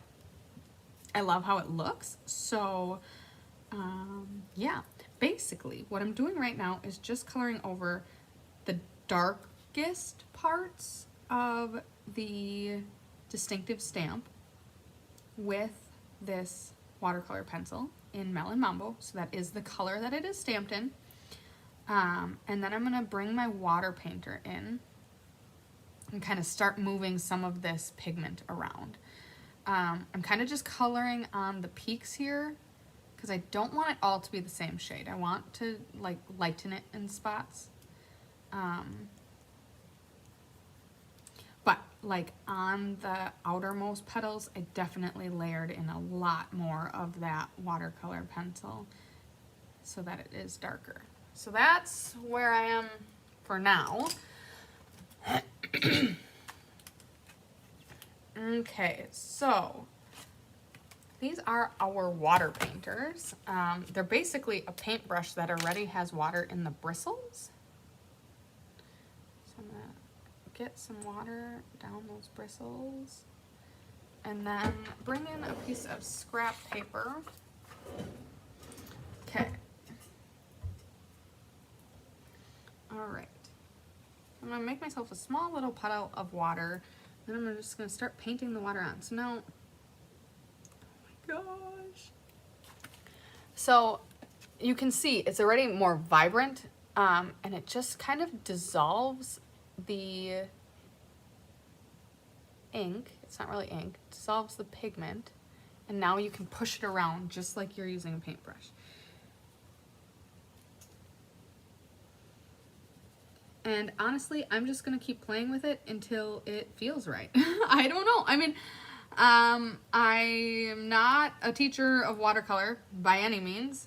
I love how it looks. So yeah, basically what I'm doing right now is just coloring over the darkest parts of the distinctive stamp with this watercolor pencil in Melon Mambo. So that is the color that it is stamped in. And then I'm gonna bring my water painter in and kind of start moving some of this pigment around. I'm kind of just coloring on the peaks here because I don't want it all to be the same shade. I want to like lighten it in spots. But like on the outermost petals, I definitely layered in a lot more of that watercolor pencil so that it is darker. So that's where I am for now. Okay, so these are our water painters. They're basically a paintbrush that already has water in the bristles. So I'm gonna get some water down those bristles and then bring in a piece of scrap paper. Okay. All right. I'm gonna make myself a small little puddle of water. Then I'm just gonna start painting the water on. So now, oh my gosh. So you can see it's already more vibrant, and it just kind of dissolves the ink. It's not really ink, it dissolves the pigment. And now you can push it around just like you're using a paintbrush. And honestly, I'm just gonna keep playing with it until it feels right. I don't know. I mean, I am not a teacher of watercolor by any means.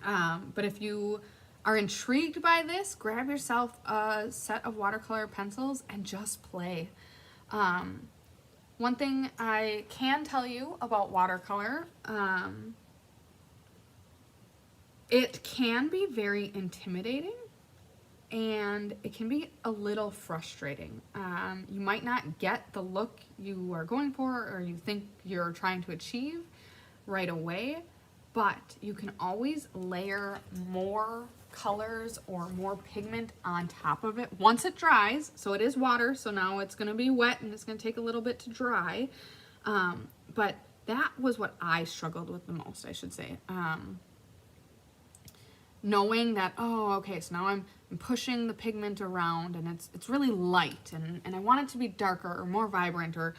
But if you are intrigued by this, grab yourself a set of watercolor pencils and just play. One thing I can tell you about watercolor, it can be very intimidating and it can be a little frustrating. You might not get the look you are going for or you think you're trying to achieve right away, but you can always layer more colors or more pigment on top of it once it dries. So it is water, so now it's going to be wet and it's going to take a little bit to dry. But that was what I struggled with the most, I should say. Knowing that, oh, okay, so now I'm pushing the pigment around and it's really light and I want it to be darker or more vibrant or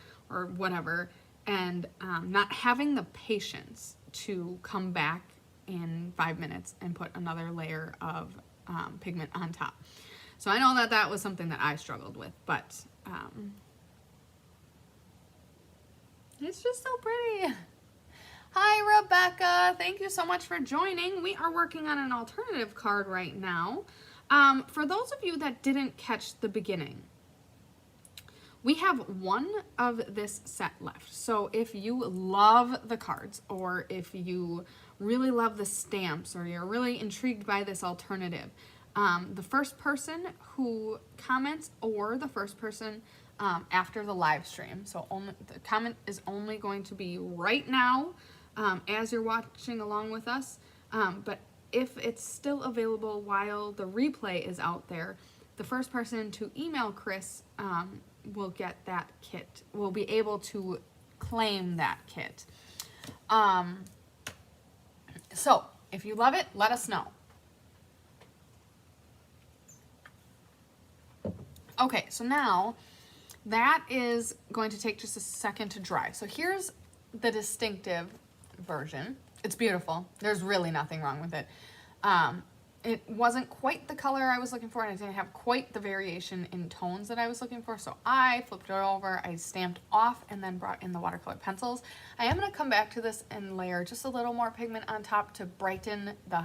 whatever, and not having the patience to come back in 5 minutes and put another layer of pigment on top. So I know that that was something that I struggled with, but it's just so pretty. Hi, Rebecca. Thank you so much for joining. We are working on an alternative card right now. For those of you that didn't catch the beginning, we have one of this set left. So if you love the cards, or if you really love the stamps, or you're really intrigued by this alternative, the first person who comments, or the first person after the live stream, so only the comment is only going to be right now as you're watching along with us, but if it's still available while the replay is out there, the first person to email Chris will get that kit, will be able to claim that kit. So if you love it, let us know. Okay, so now that is going to take just a second to dry. So here's the distinctive version. It's beautiful. There's really nothing wrong with it. It wasn't quite the color I was looking for, and it didn't have quite the variation in tones that I was looking for, so I flipped it over, I stamped off, and then brought in the watercolor pencils. I am going to come back to this and layer just a little more pigment on top to brighten the,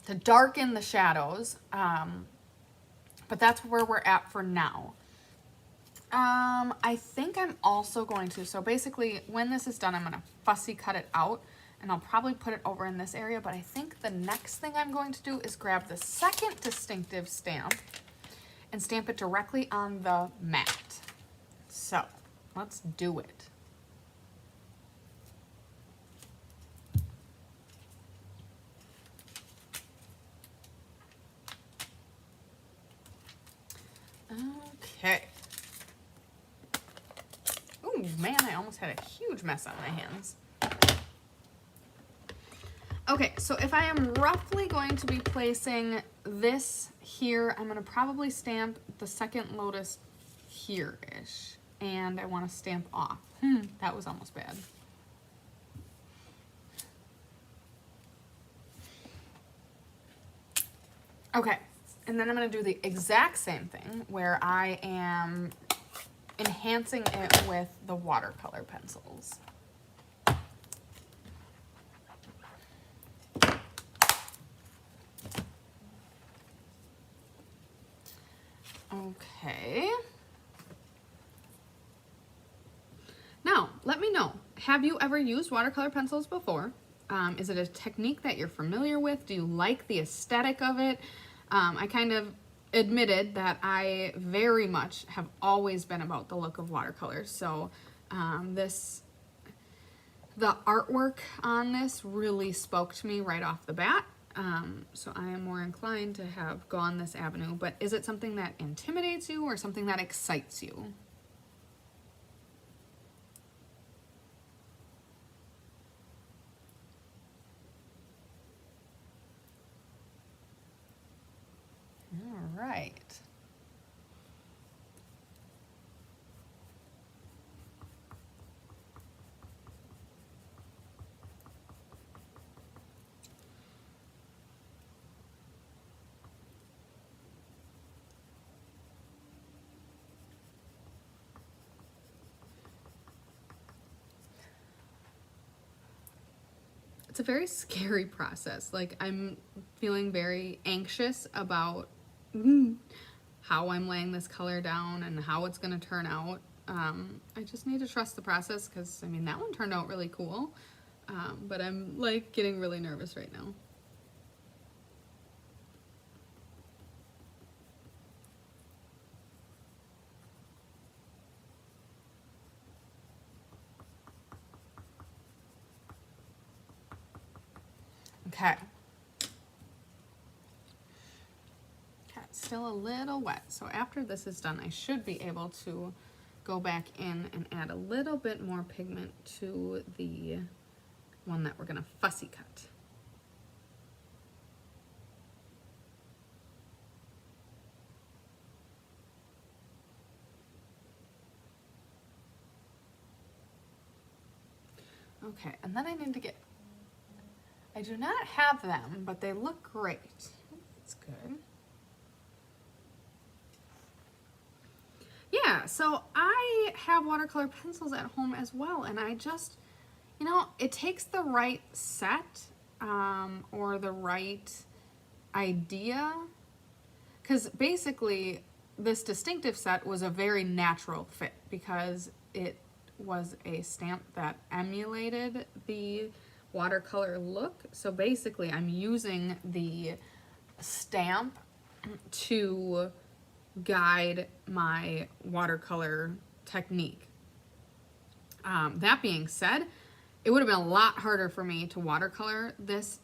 to darken the shadows, but that's where we're at for now. I think I'm also going to, so basically when this is done, I'm going to fussy cut it out, and I'll probably put it over in this area, but I think the next thing I'm going to do is grab the second distinctive stamp and stamp it directly on the mat. So let's do it. Okay. Ooh, man, I almost had a huge mess on my hands. Okay, so if I am roughly going to be placing this here, I'm going to probably stamp the second lotus here-ish. And I want to stamp off. That was almost bad. Okay, and then I'm going to do the exact same thing where I am enhancing it with the watercolor pencils. Okay. Now, let me know. Have you ever used watercolor pencils before? Is it a technique that you're familiar with? Do you like the aesthetic of it? I kind of admitted that I very much have always been about the look of watercolors. So the artwork on this really spoke to me right off the bat. So I am more inclined to have gone this avenue, but is it something that intimidates you or something that excites you? All right. it's a very scary process. Like, I'm feeling very anxious about how I'm laying this color down and how it's going to turn out. I just need to trust the process because, I mean, that one turned out really cool. But I'm like getting really nervous right now. Okay. It's still a little wet. So after this is done, I should be able to go back in and add a little bit more pigment to the one that we're gonna fussy cut. Okay, and then I need to get, I do not have them, but they look great. That's good. Yeah, so I have watercolor pencils at home as well, and I just, you know, it takes the right set or the right idea, because basically this distinctive set was a very natural fit because it was a stamp that emulated the watercolor look. So basically I'm using the stamp to guide my watercolor technique. That being said, it would have been a lot harder for me to watercolor this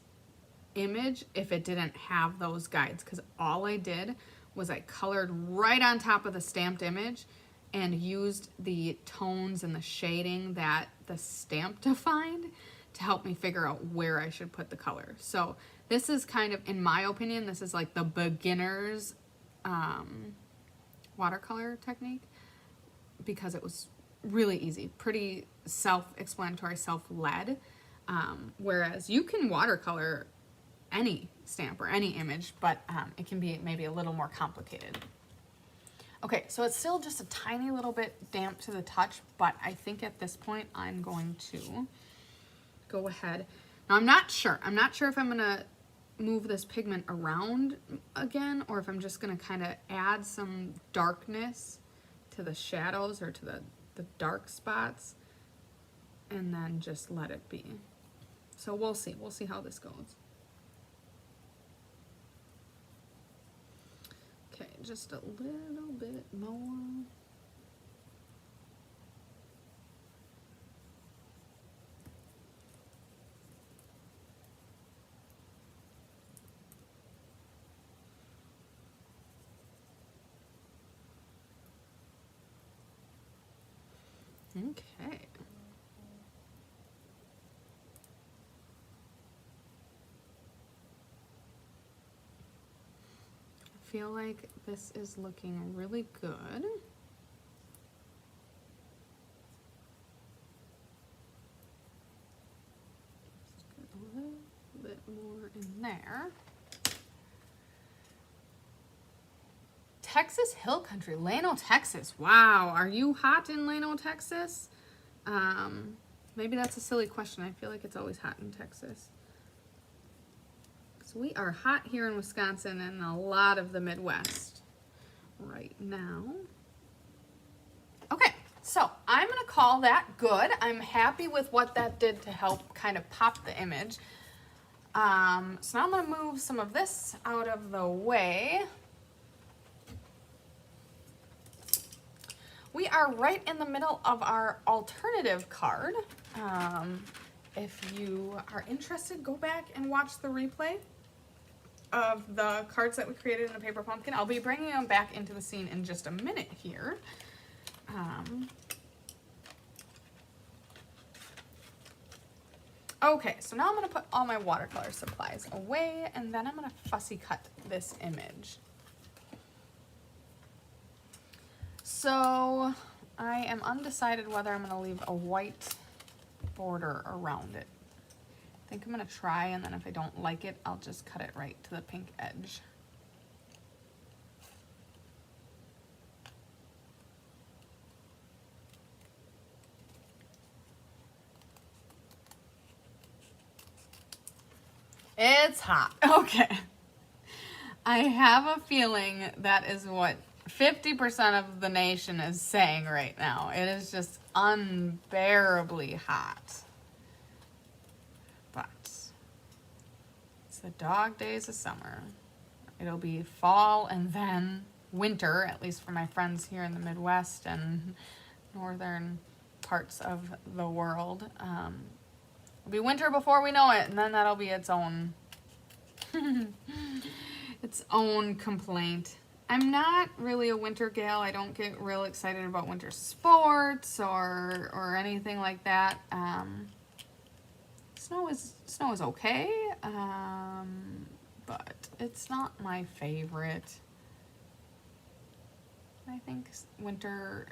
image if it didn't have those guides, because all I did was I colored right on top of the stamped image and used the tones and the shading that the stamp defined to help me figure out where I should put the color. So this is kind of, in my opinion, this is like the beginner's watercolor technique, because it was really easy, pretty self-explanatory, self-led, whereas you can watercolor any stamp or any image, but it can be maybe a little more complicated. Okay, so it's still just a tiny little bit damp to the touch, but I think at this point I'm going to go ahead. Now I'm not sure if I'm gonna move this pigment around again, or if I'm just gonna kind of add some darkness to the shadows or to the dark spots and then just let it be. So we'll see how this goes. Okay, just a little bit more. Okay. I feel like this is looking really good. Just get a little bit more in there. Texas Hill Country, Llano, Texas. Wow, are you hot in Llano, Texas? Maybe that's a silly question. I feel like it's always hot in Texas. So we are hot here in Wisconsin and a lot of the Midwest right now. Okay, so I'm gonna call that good. I'm happy with what that did to help kind of pop the image. So now I'm gonna move some of this out of the way. We are right in the middle of our alternative card. If you are interested, go back and watch the replay of the cards that we created in the paper pumpkin. I'll be bringing them back into the scene in just a minute here. Okay, so now I'm gonna put all my watercolor supplies away, and then I'm gonna fussy cut this image. So I am undecided whether I'm gonna leave a white border around it. I think I'm gonna try, and then if I don't like it, I'll just cut it right to the pink edge. It's hot. Okay. I have a feeling that is what 50% of the nation is saying right now. It is just unbearably hot. But it's the dog days of summer. It'll be fall and then winter, at least for my friends here in the Midwest and northern parts of the world. It'll be winter before we know it, and then that'll be its own its own complaint. I'm not really a winter gal. I don't get real excited about winter sports or anything like that. Snow is okay, but it's not my favorite. I think winter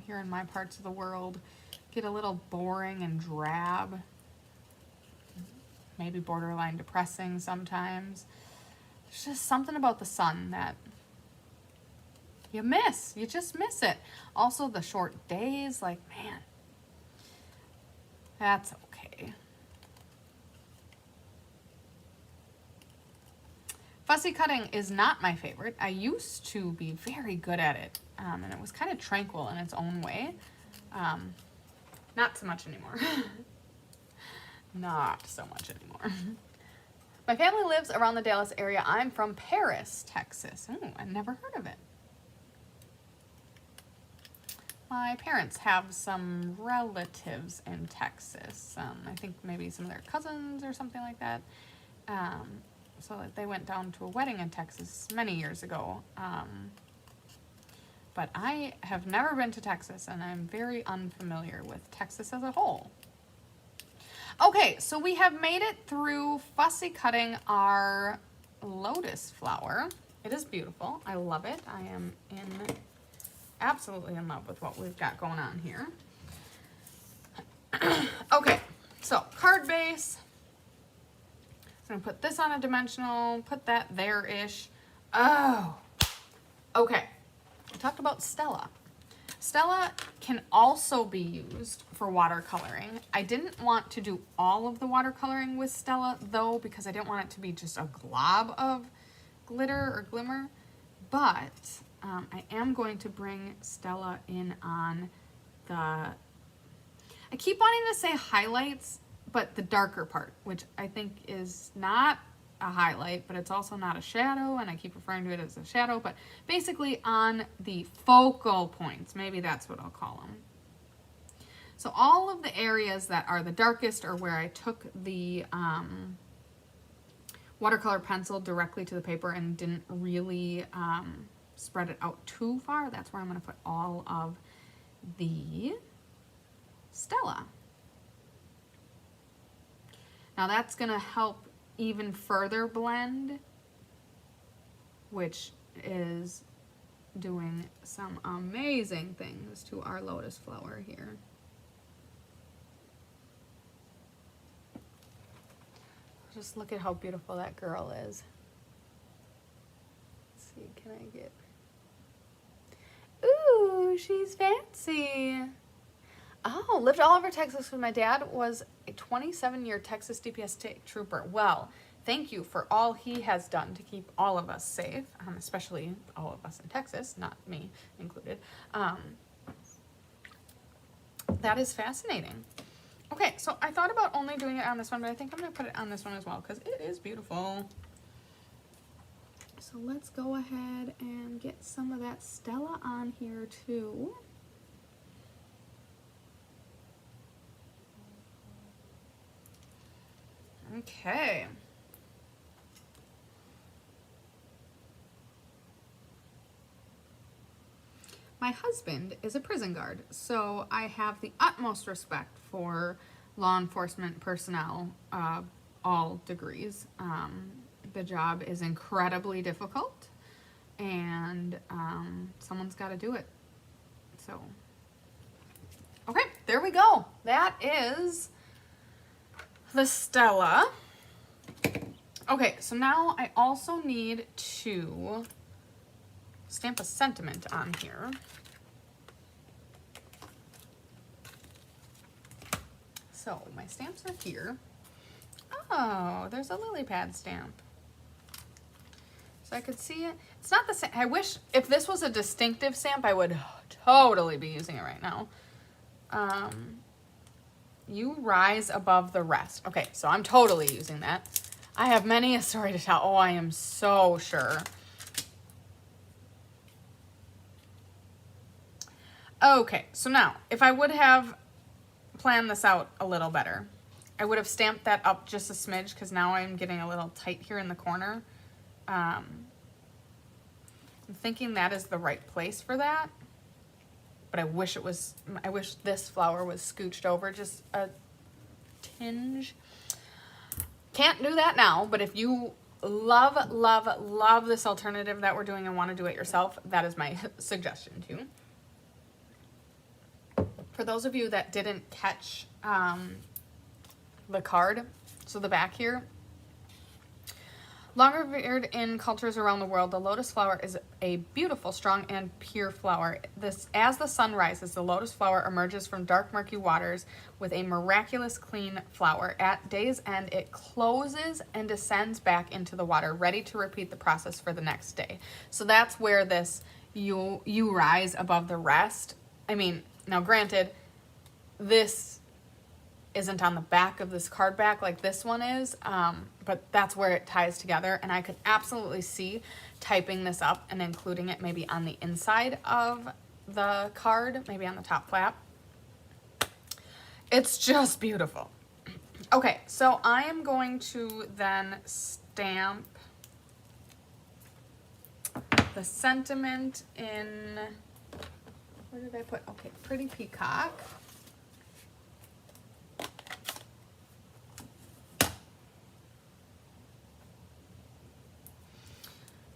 here in my parts of the world get a little boring and drab, maybe borderline depressing sometimes. There's just something about the sun that you miss. You just miss it. Also, the short days, like, man, that's okay. Fussy cutting is not my favorite. I used to be very good at it, and it was kind of tranquil in its own way. Not so much anymore. Not so much anymore. My family lives around the Dallas area. I'm from Paris, Texas. Ooh, I've never heard of it. My parents have some relatives in Texas. I think maybe some of their cousins or something like that. So they went down to a wedding in Texas many years ago. But I have never been to Texas, and I'm very unfamiliar with Texas as a whole. Okay, so we have made it through fussy cutting our lotus flower. It is beautiful. I love it. I am absolutely in love with what we've got going on here. Okay, so card base. I'm gonna put this on a dimensional, put that there-ish. Oh, okay. I talked about Stella. Stella can also be used for watercoloring. I didn't want to do all of the watercoloring with Stella, though, because I didn't want it to be just a glob of glitter or glimmer. But I am going to bring Stella in on the... I keep wanting to say highlights, but the darker part, which I think is not a highlight, but it's also not a shadow, and I keep referring to it as a shadow, but basically on the focal points, maybe that's what I'll call them. So all of the areas that are the darkest are where I took the watercolor pencil directly to the paper and didn't really spread it out too far. That's where I'm going to put all of the Stella. Now that's going to help even further blend, which is doing some amazing things to our lotus flower here. Just look at how beautiful that girl is. Let's see, can I get... Ooh, she's fancy. Oh, lived all over Texas when my dad was a 27-year Texas DPS state trooper. Well, thank you for all he has done to keep all of us safe, especially all of us in Texas, not me included. That is fascinating. Okay, so I thought about only doing it on this one, but I think I'm going to put it on this one as well because it is beautiful. So let's go ahead and get some of that Stella on here too. Okay. My husband is a prison guard, so I have the utmost respect for law enforcement personnel, all degrees. The job is incredibly difficult, and someone's got to do it. So, okay, there we go. That is the Stella. Okay, so now I also need to stamp a sentiment on here. So my stamps are here. Oh, there's a lily pad stamp. So I could see it. It's not the same. I wish, if this was a distinctive stamp, I would totally be using it right now. You rise above the rest. Okay, so I'm totally using that. I have many a story to tell. Oh, I am so sure. Okay, so now, if I would have planned this out a little better, I would have stamped that up just a smidge, because now I'm getting a little tight here in the corner. I'm thinking that is the right place for that, but I wish this flower was scooched over just a tinge. Can't do that now, but if you love, love, love this alternative that we're doing and want to do it yourself, that is my suggestion too. For those of you that didn't catch the card, so the back here, long revered in cultures around the world, the lotus flower is a beautiful, strong, and pure flower. As the sun rises, the lotus flower emerges from dark, murky waters with a miraculous, clean flower. At day's end, it closes and descends back into the water, ready to repeat the process for the next day. So that's where this you rise above the rest. I mean, now granted, this isn't on the back of this card back like this one is, but that's where it ties together, and I could absolutely see typing this up and including it maybe on the inside of the card, maybe on the top flap. It's just beautiful. Okay, so I am going to then stamp the sentiment in, where did I put? Okay, Pretty Peacock.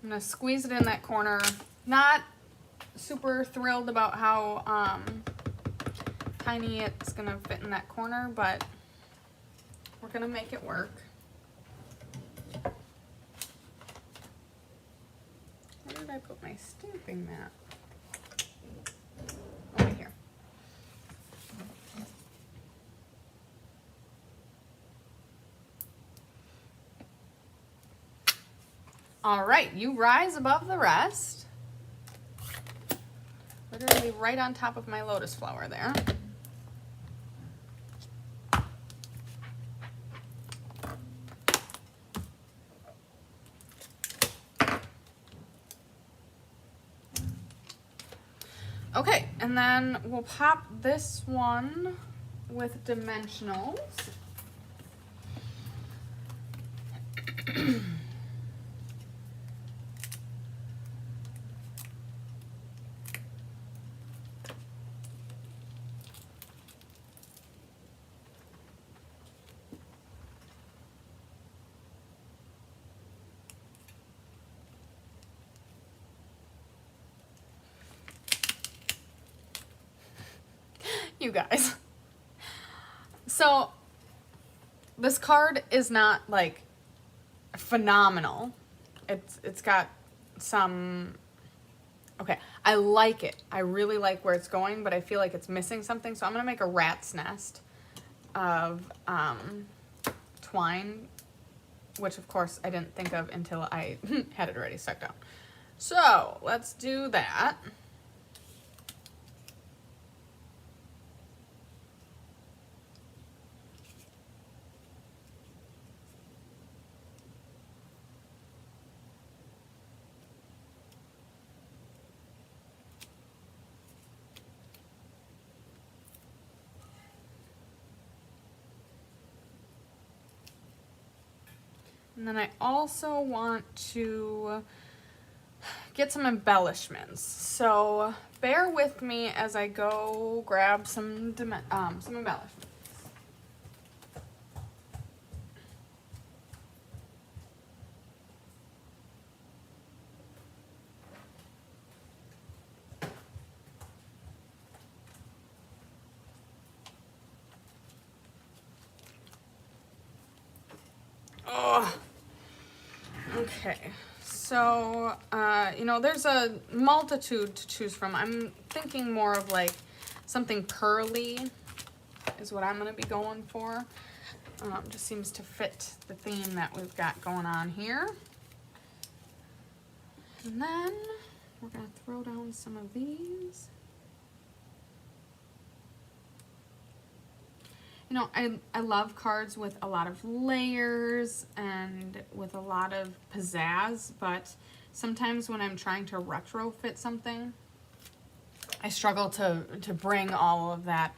I'm gonna squeeze it in that corner. Not super thrilled about how tiny it's gonna fit in that corner, but we're gonna make it work. Where did I put my stamping mat? Oh, right here. All right, you rise above the rest. Literally right on top of my lotus flower there. Okay, and then we'll pop this one with dimensionals. You guys. So this card is not like phenomenal. It's got some, okay, I like it. I really like where it's going, but I feel like it's missing something. So I'm gonna make a rat's nest of twine, which of course I didn't think of until I had it already stuck down. So let's do that. And then I also want to get some embellishments. So bear with me as I go grab some embellishments. Oh. Okay, so, you know, there's a multitude to choose from. I'm thinking more of like something pearly is what I'm going to be going for. Just seems to fit the theme that we've got going on here. And then we're going to throw down some of these. You know, I love cards with a lot of layers and with a lot of pizzazz, but sometimes when I'm trying to retrofit something, I struggle to bring all of that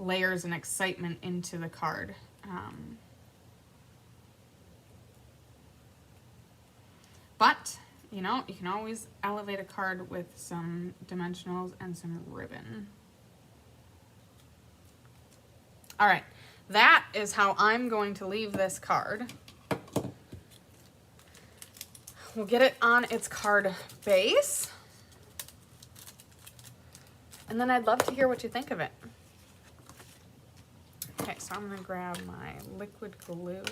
layers and excitement into the card. But, you know, you can always elevate a card with some dimensionals and some ribbon. All right, that is how I'm going to leave this card. We'll get it on its card base. And then I'd love to hear what you think of it. Okay, so I'm gonna grab my liquid glue.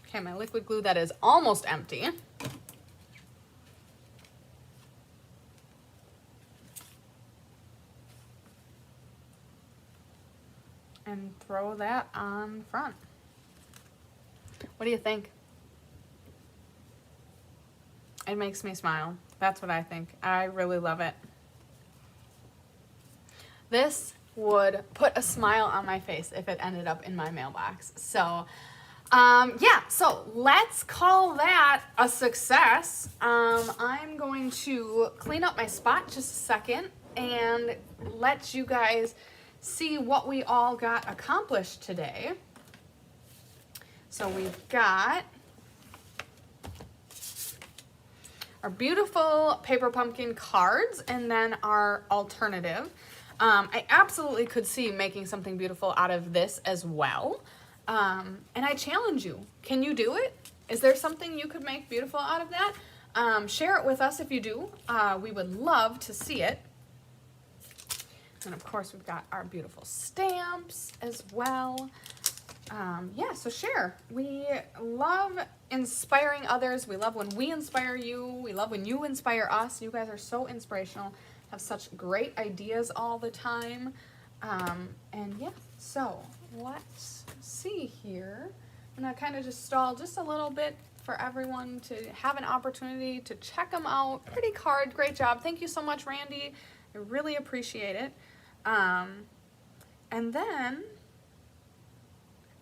Okay, my liquid glue that is almost empty. And throw that on front. What do you think? It makes me smile. That's what I think. I really love it. This would put a smile on my face if it ended up in my mailbox. So, yeah, so let's call that a success. I'm going to clean up my spot just a second and let you guys see what we all got accomplished today. So we've got our beautiful paper pumpkin cards and then our alternative. I absolutely could see making something beautiful out of this as well. And I challenge you. Can you do it? Is there something you could make beautiful out of that? Share it with us if you do. We would love to see it. And of course, we've got our beautiful stamps as well. Yeah, so share. We love inspiring others. We love when we inspire you. We love when you inspire us. You guys are so inspirational, have such great ideas all the time. And yeah, so let's see here. I'm gonna kind of just stall just a little bit for everyone to have an opportunity to check them out. Pretty card, great job. Thank you so much, Randy. I really appreciate it. And then,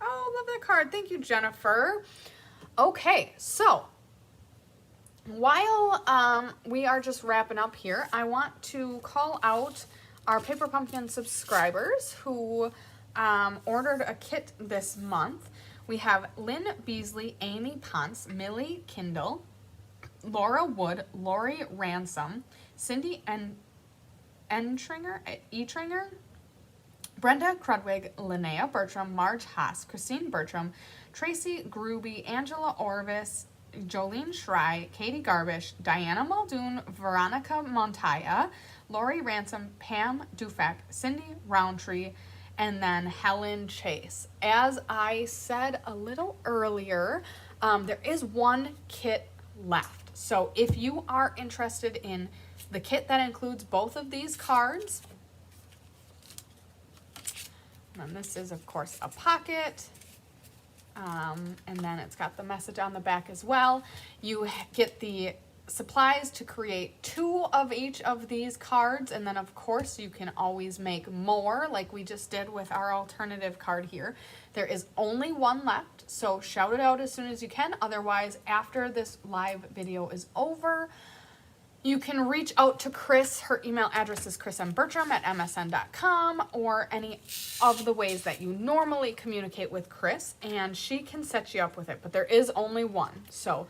oh, love that card. Thank you, Jennifer. Okay, so while we are just wrapping up here, I want to call out our Paper Pumpkin subscribers who ordered a kit this month. We have Lynn Beasley, Amy Ponce, Millie Kindle, Laura Wood, Lori Ransom, Cindy Etringer, Brenda Crudwig, Linnea Bertram, Marge Haas, Christine Bertram, Tracy Gruby, Angela Orvis, Jolene Schrei, Katie Garbish, Diana Muldoon, Veronica Montaya, Lori Ransom, Pam Dufek, Cindy Roundtree, and then Helen Chase. As I said a little earlier, there is one kit left. So if you are interested in the kit that includes both of these cards, and this is, of course, a pocket, and then it's got the message on the back as well. You get the supplies to create 2 of each of these cards, and then, of course, you can always make more, like we just did with our alternative card here. There is only one left, so shout it out as soon as you can. Otherwise, after this live video is over, you can reach out to Chris. Her email address is chrismbertram@msn.com, or any of the ways that you normally communicate with Chris, and she can set you up with it. But there is only one, so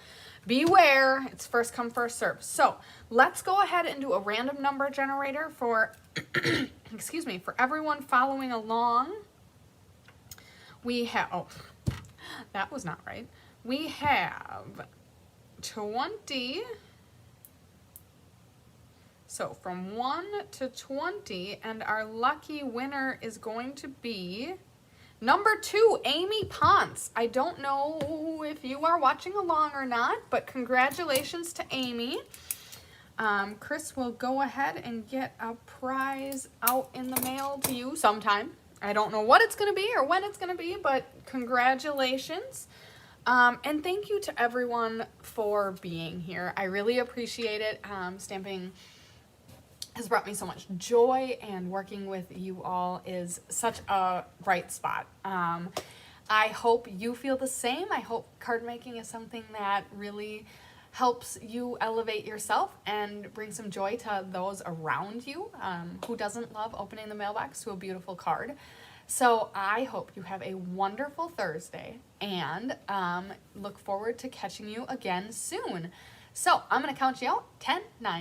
beware. It's first come, first serve. So let's go ahead and do a random number generator for, excuse me, for everyone following along. We have, oh, that was not right. We have 20. So from 1 to 20, and our lucky winner is going to be number 2, Amy Ponce. I don't know if you are watching along or not, but congratulations to Amy. Chris will go ahead and get a prize out in the mail to you sometime. I don't know what it's going to be or when it's going to be, but congratulations. And thank you to everyone for being here. I really appreciate it. Stamping has brought me so much joy, and working with you all is such a bright spot. I hope you feel the same. I hope card making is something that really helps you elevate yourself and bring some joy to those around you. Who doesn't love opening the mailbox to a beautiful card? So I hope you have a wonderful Thursday, and look forward to catching you again soon. So I'm going to count you out. 10, 9,